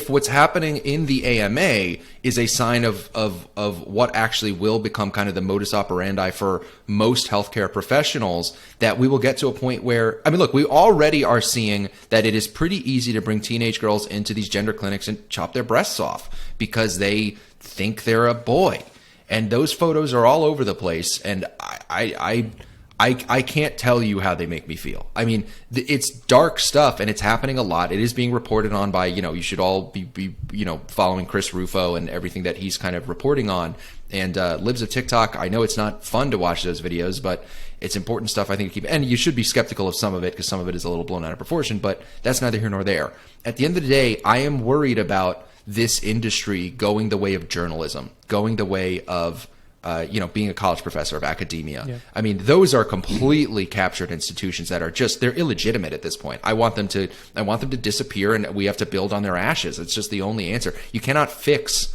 what's happening in the AMA is a sign of what actually will become kind of the modus operandi for most healthcare professionals, that we will get to a point where, look, we already are seeing that it is pretty easy to bring teenage girls into these gender clinics and chop their breasts off because they think they're a boy. And those photos are all over the place. And I can't tell you how they make me feel. It's dark stuff, and it's happening a lot. It is being reported on by, you should all be following Chris Rufo and everything that he's kind of reporting on. And Libs of TikTok, I know it's not fun to watch those videos, but it's important stuff, I think, to keep. And you should be skeptical of some of it because some of it is a little blown out of proportion, but that's neither here nor there. At the end of the day, I am worried about this industry going the way of journalism, going the way of being a college professor, of academia. Yeah. Those are completely captured institutions that are they're illegitimate at this point. I want them to disappear, and we have to build on their ashes. It's just the only answer. You cannot fix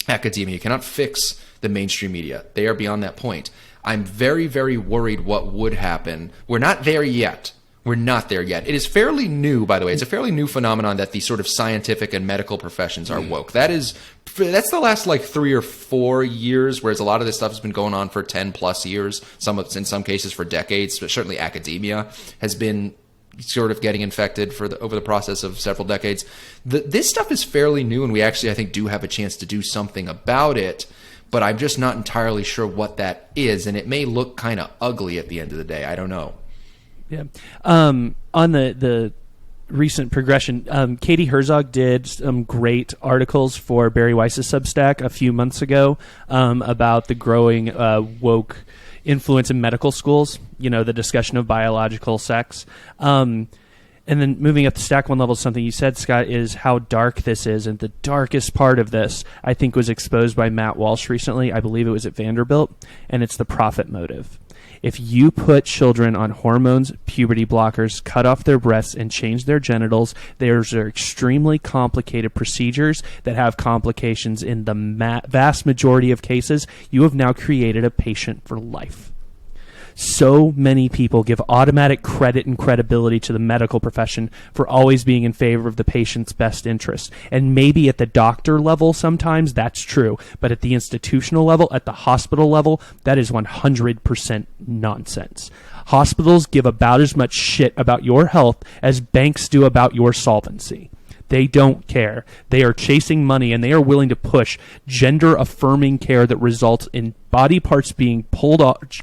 academia. You cannot fix the mainstream media. They are beyond that point. I'm very, very worried what would happen. We're not there yet. We're not there yet. It is fairly new, by the way. It's a fairly new phenomenon that the sort of scientific and medical professions are woke. That's the last 3 or 4 years, whereas a lot of this stuff has been going on for 10 plus years. In some cases for decades, but certainly academia has been sort of getting infected over the process of several decades. This stuff is fairly new, and we actually, I think, do have a chance to do something about it. But I'm just not entirely sure what that is, and it may look kind of ugly at the end of the day. I don't know. Yeah. On the recent progression, Katie Herzog did some great articles for Barry Weiss's Substack a few months ago about the growing woke influence in medical schools, the discussion of biological sex. And then moving up the stack one level, something you said, Scott, is how dark this is. And the darkest part of this, I think, was exposed by Matt Walsh recently. I believe it was at Vanderbilt. And it's the profit motive. If you put children on hormones, puberty blockers, cut off their breasts, and change their genitals, there's extremely complicated procedures that have complications in the vast majority of cases. You have now created a patient for life. So many people give automatic credit and credibility to the medical profession for always being in favor of the patient's best interest. And maybe at the doctor level sometimes that's true, but at the institutional level, at the hospital level, that is 100% nonsense. Hospitals give about as much shit about your health as banks do about your solvency. They don't care. They are chasing money, and they are willing to push gender-affirming care that results in body parts being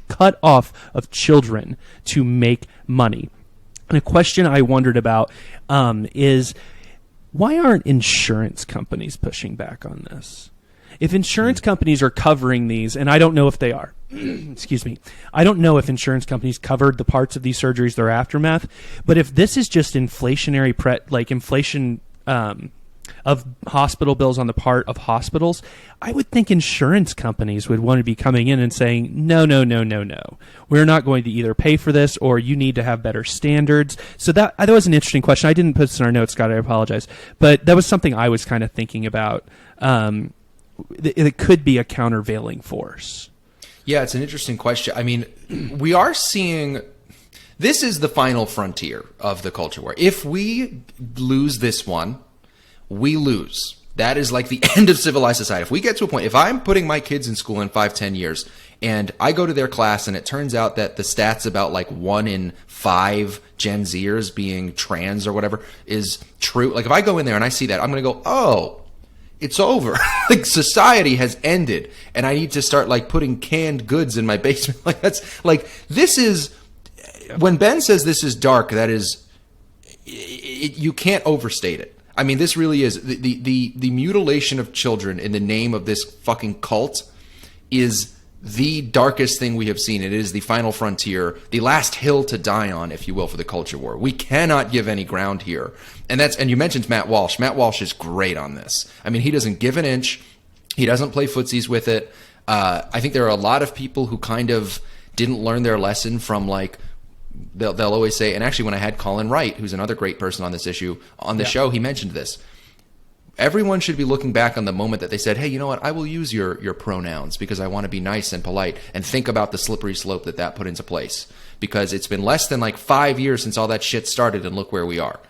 cut off of children to make money. And a question I wondered about is, why aren't insurance companies pushing back on this? If insurance companies are covering these, and I don't know if they are, excuse me, I don't know if insurance companies covered the parts of these surgeries, their aftermath, but if this is just inflationary, inflation of hospital bills on the part of hospitals, I would think insurance companies would want to be coming in and saying, no. We're not going to either pay for this, or you need to have better standards. So that was an interesting question. I didn't put this in our notes, Scott. I apologize. But that was something I was kind of thinking about. It could be a countervailing force. Yeah, it's an interesting question. I mean, we are seeing... This is the final frontier of the culture war. If we lose this one, we lose. That is like the end of civilized society. If we get to a point, if I'm putting my kids in school in 5-10 years, and I go to their class and it turns out that the stats about like 1 in 5 Gen Zers being trans or whatever is true. Like if I go in there and I see that, I'm going to go, oh, it's over. Like society has ended, and I need to start like putting canned goods in my basement. Like that's like, this is... When Ben says this is dark, that is, you can't overstate it. I mean, this really is the mutilation of children in the name of this fucking cult is the darkest thing we have seen. It is the final frontier, the last hill to die on, if you will, for the culture war. We cannot give any ground here. And you mentioned Matt Walsh. Matt Walsh is great on this. I mean, he doesn't give an inch. He doesn't play footsies with it. I think there are a lot of people who kind of didn't learn their lesson from like, they'll always say, and actually when I had Colin Wright, who's another great person on this issue, on the show, he mentioned this. Everyone should be looking back on the moment that they said, hey, you know what, I will use your pronouns because I want to be nice and polite, and think about the slippery slope that put into place. Because it's been less than like 5 years since all that shit started, and look where we are.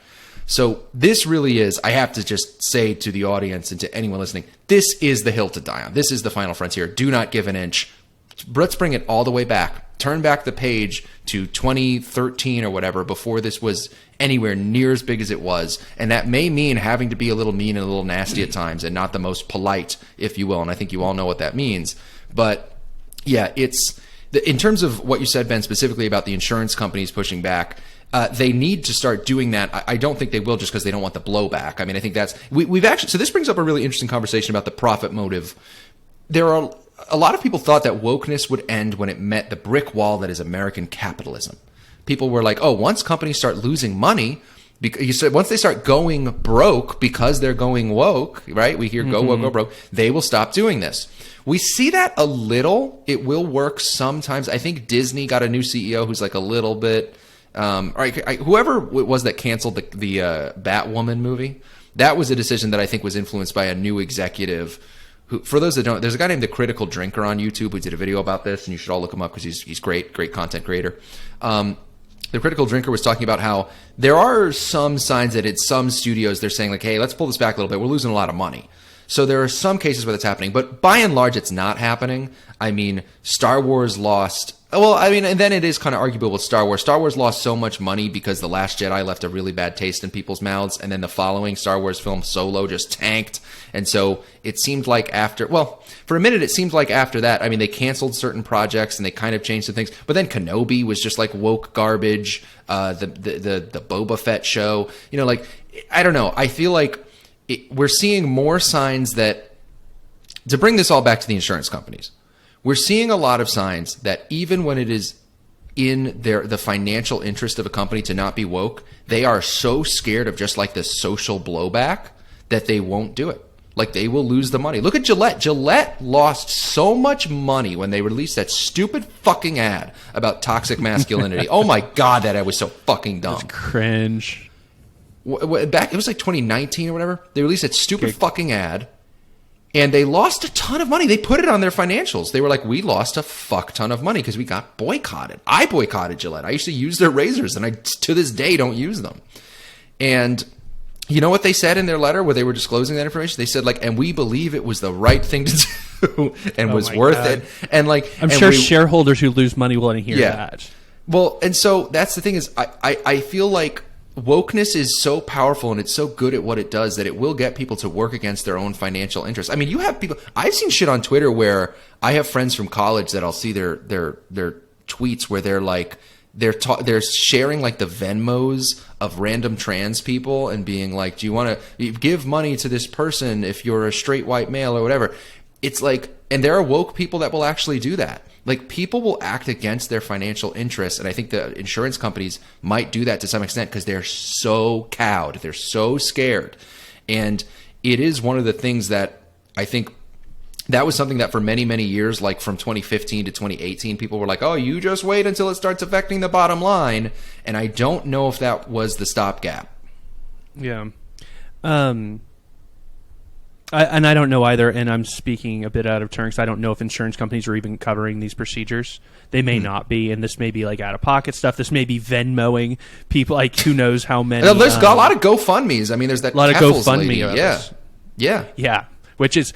So this really is, I have to just say to the audience and to anyone listening, this is the hill to die on. This is the final frontier. Do not give an inch. Let's bring it all the way back. Turn back the page to 2013 or whatever, before this was anywhere near as big as it was. And that may mean having to be a little mean and a little nasty at times and not the most polite, if you will. And I think you all know what that means. But yeah, it's in terms of what you said, Ben, specifically about the insurance companies pushing back, they need to start doing that. I don't think they will just because they don't want the blowback. I mean, I think that's... We've actually... So this brings up a really interesting conversation about the profit motive. There are... A lot of people thought that wokeness would end when it met the brick wall that is American capitalism. People were like, oh, once companies start losing money, you said once they start going broke because they're going woke, right? We hear go woke, go broke. They will stop doing this. We see that a little. It will work sometimes. I think Disney got a new CEO who's like a little bit... whoever it was that canceled the Batwoman movie, that was a decision that I think was influenced by a new executive who, for those that don't, there's a guy named The Critical Drinker on YouTube who did a video about this, and you should all look him up because he's great content creator. The Critical Drinker was talking about how there are some signs that at some studios they're saying like, hey, let's pull this back a little bit. We're losing a lot of money. So there are some cases where that's happening, but by and large, it's not happening. I mean, Star Wars lost... Well, I mean, and then it is kind of arguable with Star Wars. Star Wars lost so much money because The Last Jedi left a really bad taste in people's mouths, and then the following Star Wars film, Solo, just tanked. And so it seemed like after... Well, for a minute, it seemed like after that, I mean, they canceled certain projects, and they kind of changed some things. But then Kenobi was just like woke garbage. The Boba Fett show. You know, like, I don't know. I feel like we're seeing more signs that... To bring this all back to the insurance companies, we're seeing a lot of signs that even when it is in the financial interest of a company to not be woke, they are so scared of just like the social blowback that they won't do it. Like, they will lose the money. Look at Gillette. Gillette lost so much money when they released that stupid fucking ad about toxic masculinity. Oh my God, that ad was so fucking dumb. That's cringe. Back, it was like 2019 or whatever. They released that stupid fucking ad, and they lost a ton of money. They put it on their financials. They were like, we lost a fuck ton of money because we got boycotted. I boycotted Gillette. I used to use their razors, and I, to this day, don't use them. And you know what they said in their letter where they were disclosing that information? They said, like, and we believe it was the right thing to do and was worth it. And like, I'm sure shareholders who lose money want to hear that. Well, and so that's the thing is I feel like wokeness is so powerful and it's so good at what it does that it will get people to work against their own financial interests. I mean, you have people, I've seen shit on Twitter where I have friends from college that I'll see their tweets where they're like, they're sharing like the Venmos of random trans people and being like, do you want to give money to this person if you're a straight white male or whatever? It's like, and there are woke people that will actually do that. Like, people will act against their financial interests, and I think the insurance companies might do that to some extent because they're so cowed, they're so scared. And it is one of the things that I think that was something that for many, many years, like from 2015 to 2018, people were like, oh, you just wait until it starts affecting the bottom line. And I don't know if that was the stopgap. Yeah. I don't know either, and I'm speaking a bit out of turn because I don't know if insurance companies are even covering these procedures. They may not be, and this may be like out-of-pocket stuff. This may be Venmoing people, like who knows how many. There's a lot of GoFundMes. I mean, there's that a lot of GoFundMe. Yeah. Which is,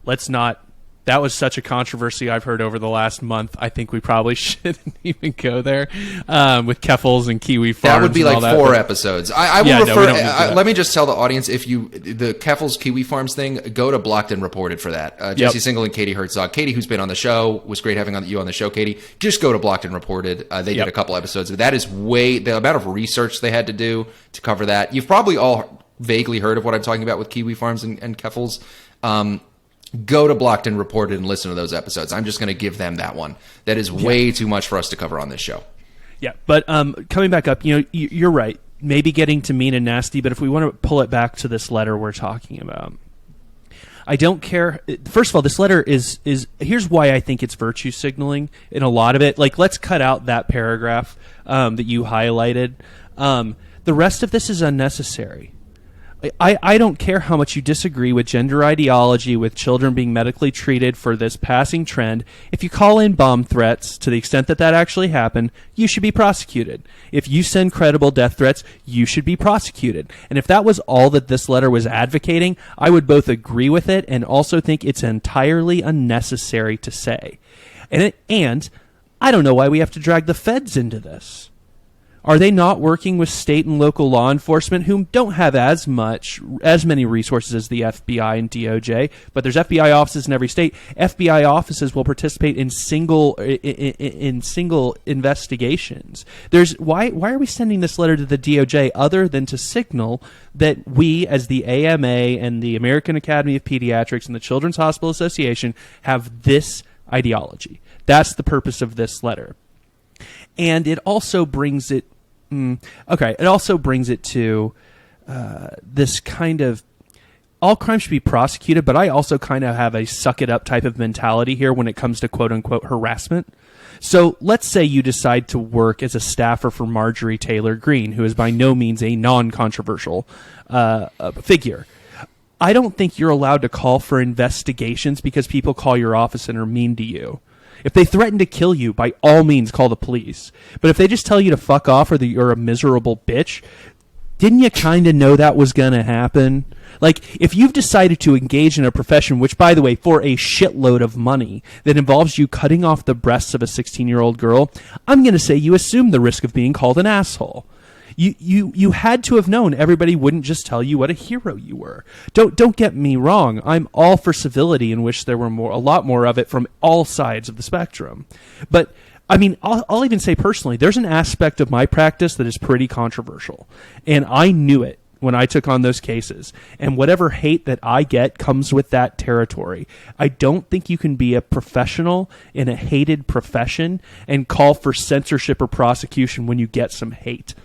let's not. That was such a controversy I've heard over the last month. I think we probably shouldn't even go there with Keffels and Kiwi Farms. That would be like 4 episodes. I will refer. No, let me just tell the audience, if the Keffels Kiwi Farms thing, go to Blocked and Reported for that. Jesse Single and Katie Herzog. Katie, who's been on the show, was great having you on the show, Katie. Just go to Blocked and Reported. They did a couple episodes. That is the amount of research they had to do to cover that. You've probably all vaguely heard of what I'm talking about with Kiwi Farms and Keffels. Go to Blocked and Reported and listen to those episodes. I'm just going to give them that one. That is way too much for us to cover on this show. Yeah, but coming back up, you're right. Maybe getting to mean and nasty, but if we want to pull it back to this letter we're talking about, I don't care. First of all, this letter is here's why I think it's virtue signaling in a lot of it. Like, let's cut out that paragraph that you highlighted. The rest of this is unnecessary. I don't care how much you disagree with gender ideology, with children being medically treated for this passing trend. If you call in bomb threats to the extent that actually happened, you should be prosecuted. If you send credible death threats, you should be prosecuted. And if that was all that this letter was advocating, I would both agree with it and also think it's entirely unnecessary to say. And I don't know why we have to drag the feds into this. Are they not working with state and local law enforcement who don't have as many resources as the FBI and DOJ? But there's FBI offices in every state. FBI offices will participate in single investigations. Why are we sending this letter to the DOJ other than to signal that we, as the AMA and the American Academy of Pediatrics and the Children's Hospital Association, have this ideology? That's the purpose of this letter. And it also brings it. It also brings it to this kind of all crimes should be prosecuted, but I also kind of have a suck it up type of mentality here when it comes to quote unquote harassment. So let's say you decide to work as a staffer for Marjorie Taylor Greene, who is by no means a non-controversial figure. I don't think you're allowed to call for investigations because people call your office and are mean to you. If they threaten to kill you, by all means, call the police. But if they just tell you to fuck off or that you're a miserable bitch, didn't you kind of know that was going to happen? Like, if you've decided to engage in a profession, which, by the way, for a shitload of money, that involves you cutting off the breasts of a 16-year-old girl, I'm going to say you assume the risk of being called an asshole. You had to have known everybody wouldn't just tell you what a hero you were. Don't get me wrong. I'm all for civility and wish there were a lot more of it from all sides of the spectrum. But I mean, I'll even say personally, there's an aspect of my practice that is pretty controversial, and I knew it when I took on those cases. And whatever hate that I get comes with that territory. I don't think you can be a professional in a hated profession and call for censorship or prosecution when you get some hate.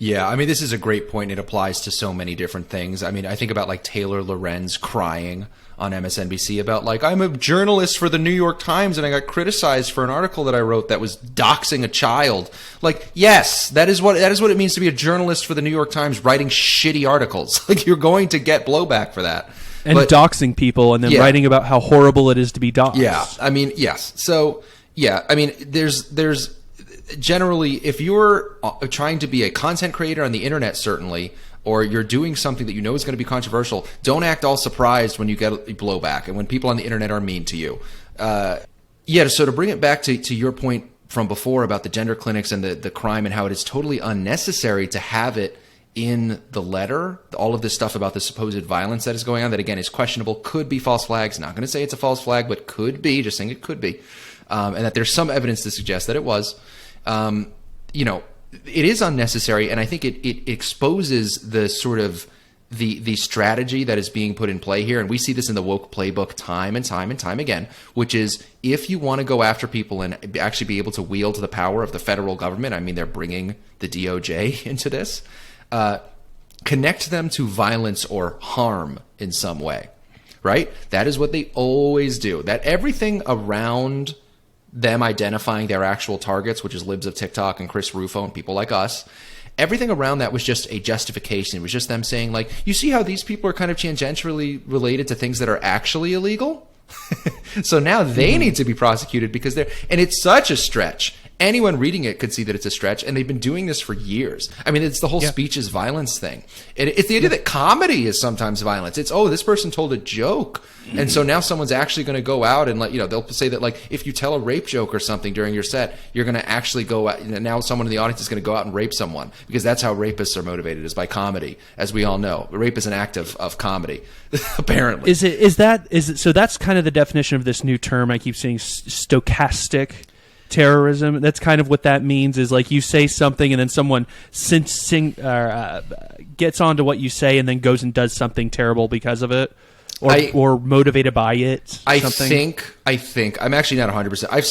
Yeah, I mean, this is a great point. It applies to so many different things. I mean, I think about like Taylor Lorenz crying on MSNBC about like, I'm a journalist for the New York Times and I got criticized for an article that I wrote that was doxing a child. Like, yes, that is what it means to be a journalist for the New York Times writing shitty articles. Like, you're going to get blowback for that. And doxing people and then writing about how horrible it is to be doxed. Yeah, I mean, yes. So, yeah, I mean, there's generally, if you're trying to be a content creator on the internet, certainly, or you're doing something that you know is going to be controversial, don't act all surprised when you get blowback and when people on the internet are mean to you. So to bring it back to your point from before about the gender clinics and the crime and how it is totally unnecessary to have it in the letter, all of this stuff about the supposed violence that is going on, that again is questionable, could be false flags. Not going to say it's a false flag, but could be, just saying it could be. And that there's some evidence to suggest that it was. It is unnecessary, and I think it exposes the sort of the strategy that is being put in play here, and we see this in the woke playbook time and time and time again, which is if you want to go after people and actually be able to wield the power of the federal government, I mean, they're bringing the DOJ into this, connect them to violence or harm in some way, right? That is what they always do. That everything around them identifying their actual targets, which is Libs of TikTok and Chris Rufo and people like us, everything around that was just a justification. It was just them saying, like, you see how these people are kind of tangentially related to things that are actually illegal? So now they need to be prosecuted because and it's such a stretch. Anyone reading it could see that it's a stretch, and they've been doing this for years. I mean, it's the whole speech is violence thing. It's the idea that comedy is sometimes violence. It's, oh, this person told a joke, and so now someone's actually going to go out and they'll say that like if you tell a rape joke or something during your set, you're going to actually go out. Now someone in the audience is going to go out and rape someone because that's how rapists are motivated, is by comedy, as we all know. Rape is an act of comedy, apparently. So that's kind of the definition of this new term I keep saying, stochastic terrorism. That's kind of what that means, is like you say something and then someone gets onto what you say and then goes and does something terrible because of it, or motivated by it. I think I'm actually not 100%. I've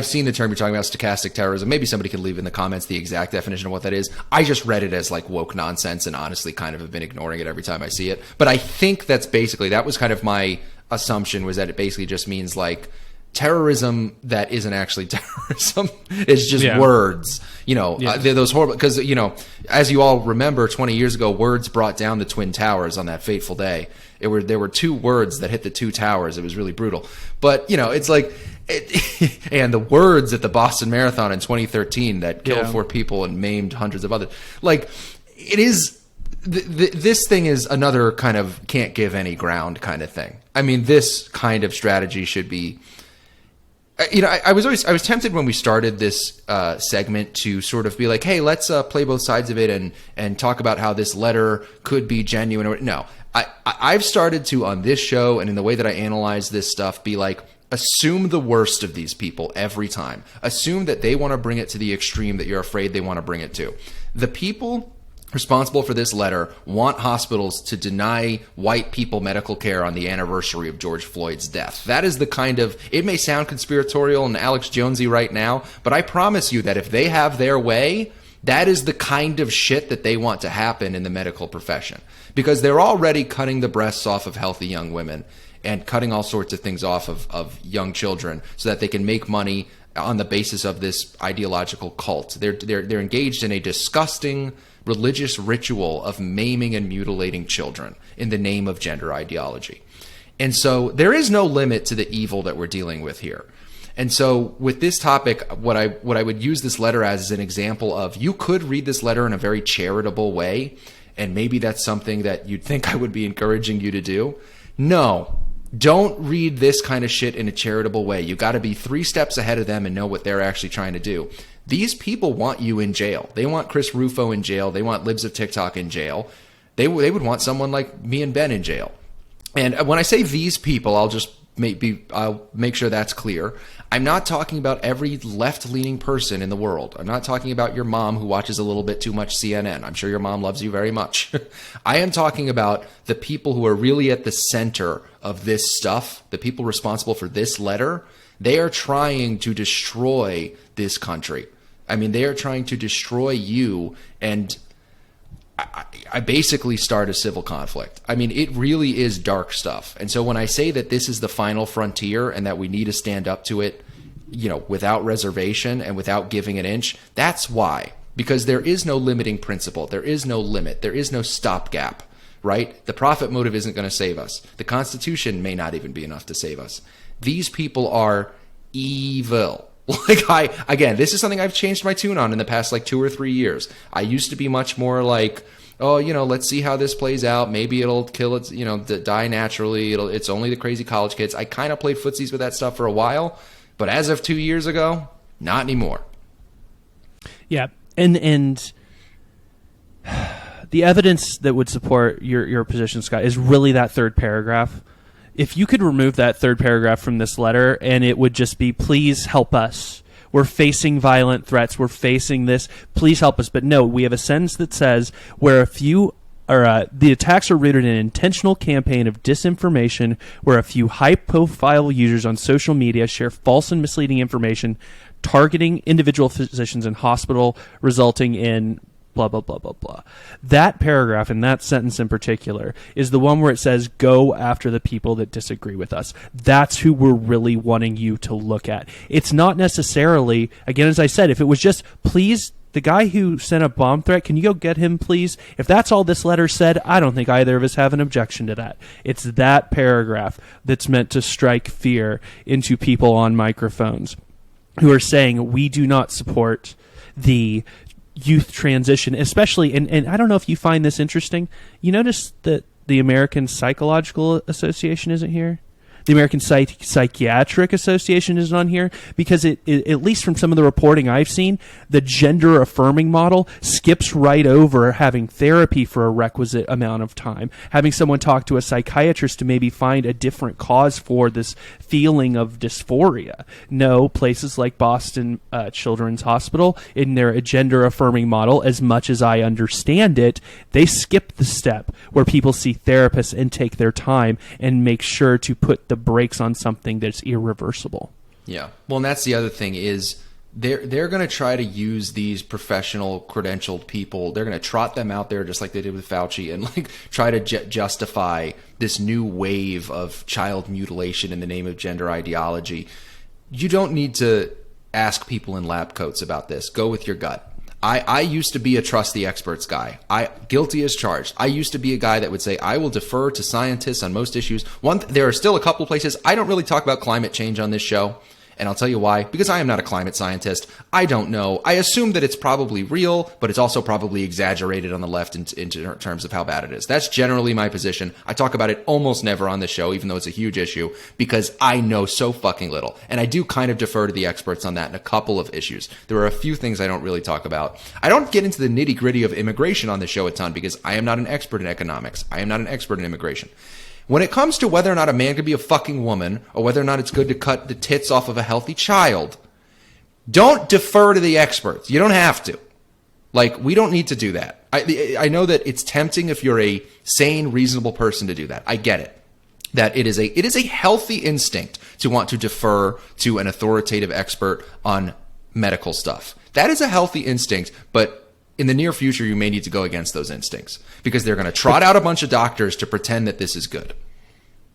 seen the term you're talking about, stochastic terrorism. Maybe somebody can leave in the comments the exact definition of what that is. I just read it as like woke nonsense and honestly kind of have been ignoring it every time I see it. But I think that was kind of my assumption, was that it basically just means like terrorism that isn't actually terrorism. It's just words, those horrible, because, as you all remember, 20 years ago, words brought down the Twin Towers on that fateful day. There were two words that hit the two towers. It was really brutal. But, it's like, and the words at the Boston Marathon in 2013 that killed 4 people and maimed hundreds of others. Like, it is, this thing is another kind of can't give any ground kind of thing. I mean, this kind of strategy should be, I was tempted when we started this segment to sort of be like, hey, let's play both sides of it and talk about how this letter could be genuine. No, I've started to, on this show and in the way that I analyze this stuff, be like, assume the worst of these people every time. Assume that they want to bring it to the extreme that you're afraid they want to bring it to. The people responsible for this letter want hospitals to deny white people medical care on the anniversary of George Floyd's death. That is the kind of, it may sound conspiratorial and Alex Jonesy right now, but I promise you that if they have their way, that is the kind of shit that they want to happen in the medical profession. Because they're already cutting the breasts off of healthy young women and cutting all sorts of things off of young children so that they can make money on the basis of this ideological cult. They're engaged in a disgusting religious ritual of maiming and mutilating children in the name of gender ideology. And so there is no limit to the evil that we're dealing with here. And so with this topic, what I would use this letter as is an example of, you could read this letter in a very charitable way, and maybe that's something that you'd think I would be encouraging you to do. No, don't read this kind of shit in a charitable way. You got to be 3 steps ahead of them and know what they're actually trying to do. These people want you in jail. They want Chris Rufo in jail. They want Libs of TikTok in jail. They would want someone like me and Ben in jail. And when I say these people, I'll make sure that's clear. I'm not talking about every left-leaning person in the world. I'm not talking about your mom who watches a little bit too much CNN. I'm sure your mom loves you very much. I am talking about the people who are really at the center of this stuff, the people responsible for this letter. They are trying to destroy this country. I mean, they are trying to destroy you. And I basically start a civil conflict. I mean, it really is dark stuff. And so when I say that this is the final frontier and that we need to stand up to it, without reservation and without giving an inch, that's why. Because there is no limiting principle. There is no limit. There is no stopgap, right? The profit motive isn't going to save us. The Constitution may not even be enough to save us. These people are evil. Again, this is something I've changed my tune on in the past 2 or 3 years. I used to be much more like, let's see how this plays out. Maybe it'll kill its, die naturally. It's only the crazy college kids. I kind of played footsies with that stuff for a while, but as of 2 years ago, not anymore. Yeah. And the evidence that would support your position, Scott, is really that third paragraph. If you could remove that third paragraph from this letter and it would just be, please help us. We're facing violent threats. We're facing this. Please help us. But no, we have a sentence that says where the attacks are rooted in an intentional campaign of disinformation where a few high-profile users on social media share false and misleading information targeting individual physicians in hospital, resulting in blah, blah, blah, blah, blah. That paragraph and that sentence in particular is the one where it says, go after the people that disagree with us. That's who we're really wanting you to look at. It's not necessarily, again, as I said, if it was just, please, the guy who sent a bomb threat, can you go get him, please? If that's all this letter said, I don't think either of us have an objection to that. It's that paragraph that's meant to strike fear into people on microphones who are saying we do not support the youth transition, especially, and I don't know if you find this interesting, you notice that the American Psychological Association isn't here? The American Psychiatric Association isn't on here because it, at least from some of the reporting I've seen, the gender affirming model skips right over having therapy for a requisite amount of time, having someone talk to a psychiatrist to maybe find a different cause for this feeling of dysphoria. No, places like Boston Children's Hospital, in their gender affirming model, as much as I understand it, they skip the step where people see therapists and take their time and make sure to put the brakes on something that's irreversible. Yeah. Well, and that's the other thing is they're going to try to use these professional credentialed people. They're going to trot them out there just like they did with Fauci and try to justify this new wave of child mutilation in the name of gender ideology. You don't need to ask people in lab coats about this. Go with your gut. I used to be a trust the experts guy. Guilty as charged. I used to be a guy that would say, I will defer to scientists on most issues. There are still a couple places. I don't really talk about climate change on this show. And I'll tell you why. Because I am not a climate scientist. I don't know. I assume that it's probably real, but it's also probably exaggerated on the left in terms of how bad it is. That's generally my position. I talk about it almost never on the show, even though it's a huge issue, because I know so fucking little. And I do kind of defer to the experts on that in a couple of issues. There are a few things I don't really talk about. I don't get into the nitty-gritty of immigration on the show a ton because I am not an expert in economics. I am not an expert in immigration. When it comes to whether or not a man can be a fucking woman or whether or not it's good to cut the tits off of a healthy child, don't defer to the experts. You don't have to. We don't need to do that. I know that it's tempting if you're a sane, reasonable person to do that. I get it. That it is a healthy instinct to want to defer to an authoritative expert on medical stuff. That is a healthy instinct, but in the near future, you may need to go against those instincts because they're going to trot out a bunch of doctors to pretend that this is good.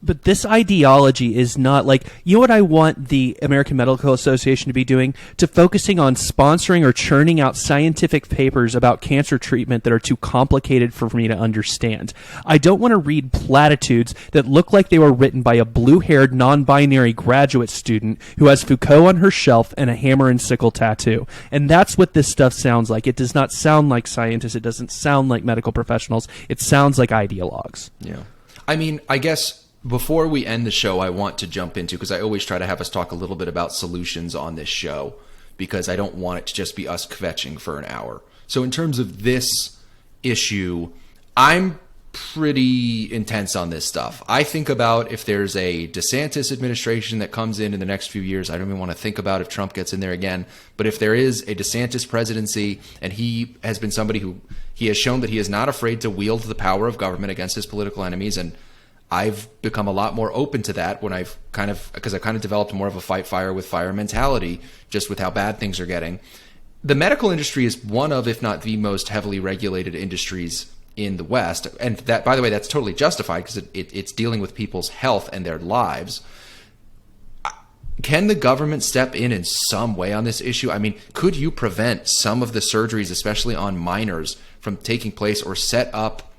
But this ideology is not you know what I want the American Medical Association to be doing? To focusing on sponsoring or churning out scientific papers about cancer treatment that are too complicated for me to understand. I don't want to read platitudes that look like they were written by a blue-haired, non-binary graduate student who has Foucault on her shelf and a hammer and sickle tattoo. And that's what this stuff sounds like. It does not sound like scientists. It doesn't sound like medical professionals. It sounds like ideologues. Yeah. I mean, I guess before we end the show, I want to jump into, because I always try to have us talk a little bit about solutions on this show, because I don't want it to just be us kvetching for an hour. So in terms of this issue, I'm pretty intense on this stuff. I think about if there's a DeSantis administration that comes in the next few years. I don't even want to think about if Trump gets in there again. But if there is a DeSantis presidency, and he has been somebody who he has shown that he is not afraid to wield the power of government against his political enemies, and I've become a lot more open to that when because I've kind of developed more of a fight fire with fire mentality, just with how bad things are getting. the medical industry is one of, if not the most heavily regulated industries in the West. And that, by the way, that's totally justified because it's dealing with people's health and their lives. Can the government step in some way on this issue? I mean, could you prevent some of the surgeries, especially on minors, from taking place or set up?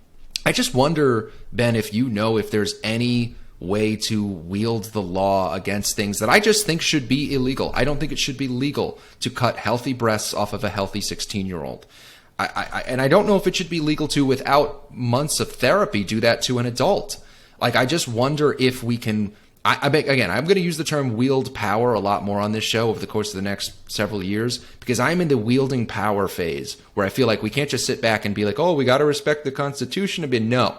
I just wonder, Ben, if you know if there's any way to wield the law against things that I just think should be illegal. I don't think it should be legal to cut healthy breasts off of a healthy 16-year-old. And I don't know if it should be legal to, without months of therapy, do that to an adult. Like, I just wonder if we can... Again, I'm going to use the term wield power a lot more on this show over the course of the next several years, because I'm in the wielding power phase where I feel like we can't just sit back and be like, oh, we got to respect the Constitution. I mean, no.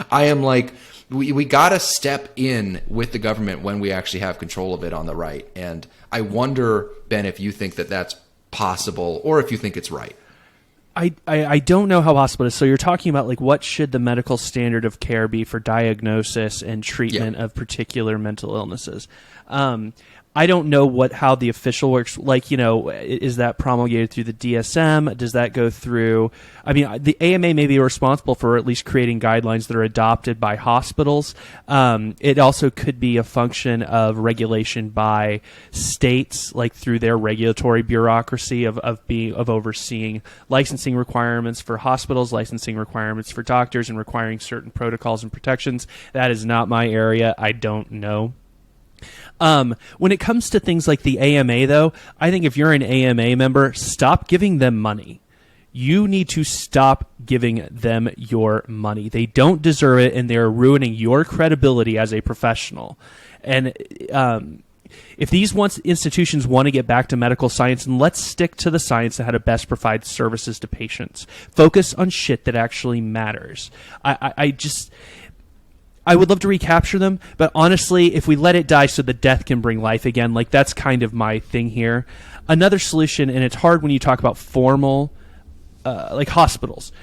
I am like... We got to step in with the government when we actually have control of it on the right. And I wonder, Ben, if you think that that's possible or if you think it's right. I don't know how possible it is. So you're talking about, like, what should the medical standard of care be for diagnosis and treatment of particular mental illnesses? I don't know how the official works. Like, is that promulgated through the DSM? Does that go through? I mean, the AMA may be responsible for at least creating guidelines that are adopted by hospitals. It also could be a function of regulation by states, like through their regulatory bureaucracy of overseeing licensing requirements for hospitals, licensing requirements for doctors, and requiring certain protocols and protections. That is not my area. I don't know. When it comes to things like the AMA, though, I think if you're an AMA member, stop giving them money. You need to stop giving them your money. They don't deserve it, and they're ruining your credibility as a professional. And if these institutions want to get back to medical science, and let's stick to the science of how to best provide services to patients. Focus on shit that actually matters. I would love to recapture them, but honestly, if we let it die so the death can bring life again, like, that's kind of my thing here. Another solution, and it's hard when you talk about formal, like hospitals,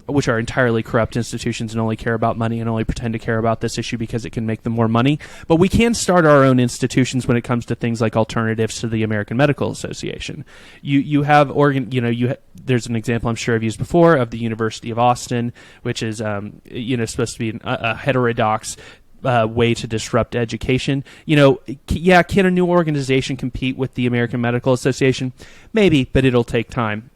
which are entirely corrupt institutions and only care about money and only pretend to care about this issue because it can make them more money. But we can start our own institutions when it comes to things like alternatives to the American Medical Association. You have there's an example I'm sure I've used before of the University of Austin, which is supposed to be a heterodox way to disrupt education. Can a new organization compete with the American Medical Association? Maybe, but it'll take time.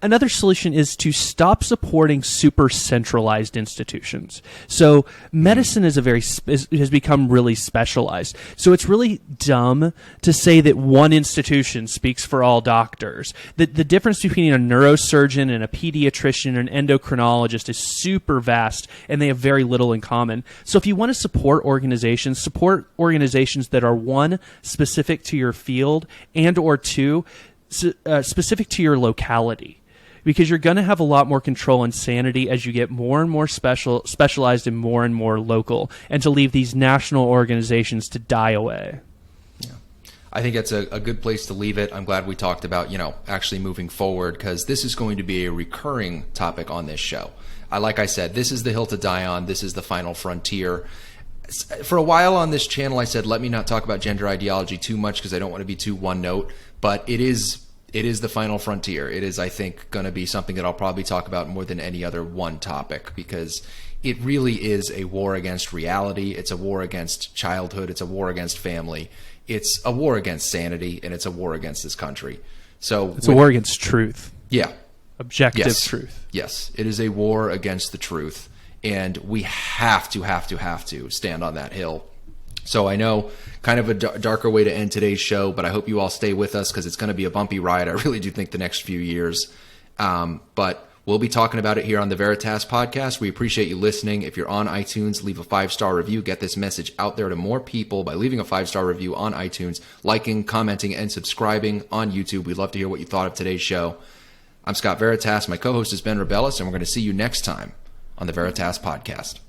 Another solution is to stop supporting super centralized institutions. So medicine is has become really specialized. So it's really dumb to say that one institution speaks for all doctors. The difference between a neurosurgeon and a pediatrician and an endocrinologist is super vast, and they have very little in common. So if you want to support organizations that are, one, specific to your field, and or two, specific to your locality, because you're going to have a lot more control and sanity as you get more and more specialized and more local, and to leave these national organizations to die away. Yeah, I think that's a good place to leave it. I'm glad we talked about, actually moving forward, because this is going to be a recurring topic on this show. Like I said, this is the hill to die on. This is the final frontier. For a while on this channel, I said, let me not talk about gender ideology too much because I don't want to be too one note, but it is the final frontier. It is, I think, going to be something that I'll probably talk about more than any other one topic, because it really is a war against reality. It's a war against childhood. It's a war against family. It's a war against sanity, and it's a war against this country. So it's a war against truth. Yeah. Objective truth. Yes. It is a war against the truth. And we have to stand on that hill. So I know kind of a darker way to end today's show, but I hope you all stay with us because it's going to be a bumpy ride. I really do think the next few years. But we'll be talking about it here on the Veritas Podcast. We appreciate you listening. If you're on iTunes, leave a 5-star review. Get this message out there to more people by leaving a 5-star review on iTunes, liking, commenting, and subscribing on YouTube. We'd love to hear what you thought of today's show. I'm Scott Veritas. My co-host is Ben Rebellis, and we're going to see you next time on the Veritas Podcast.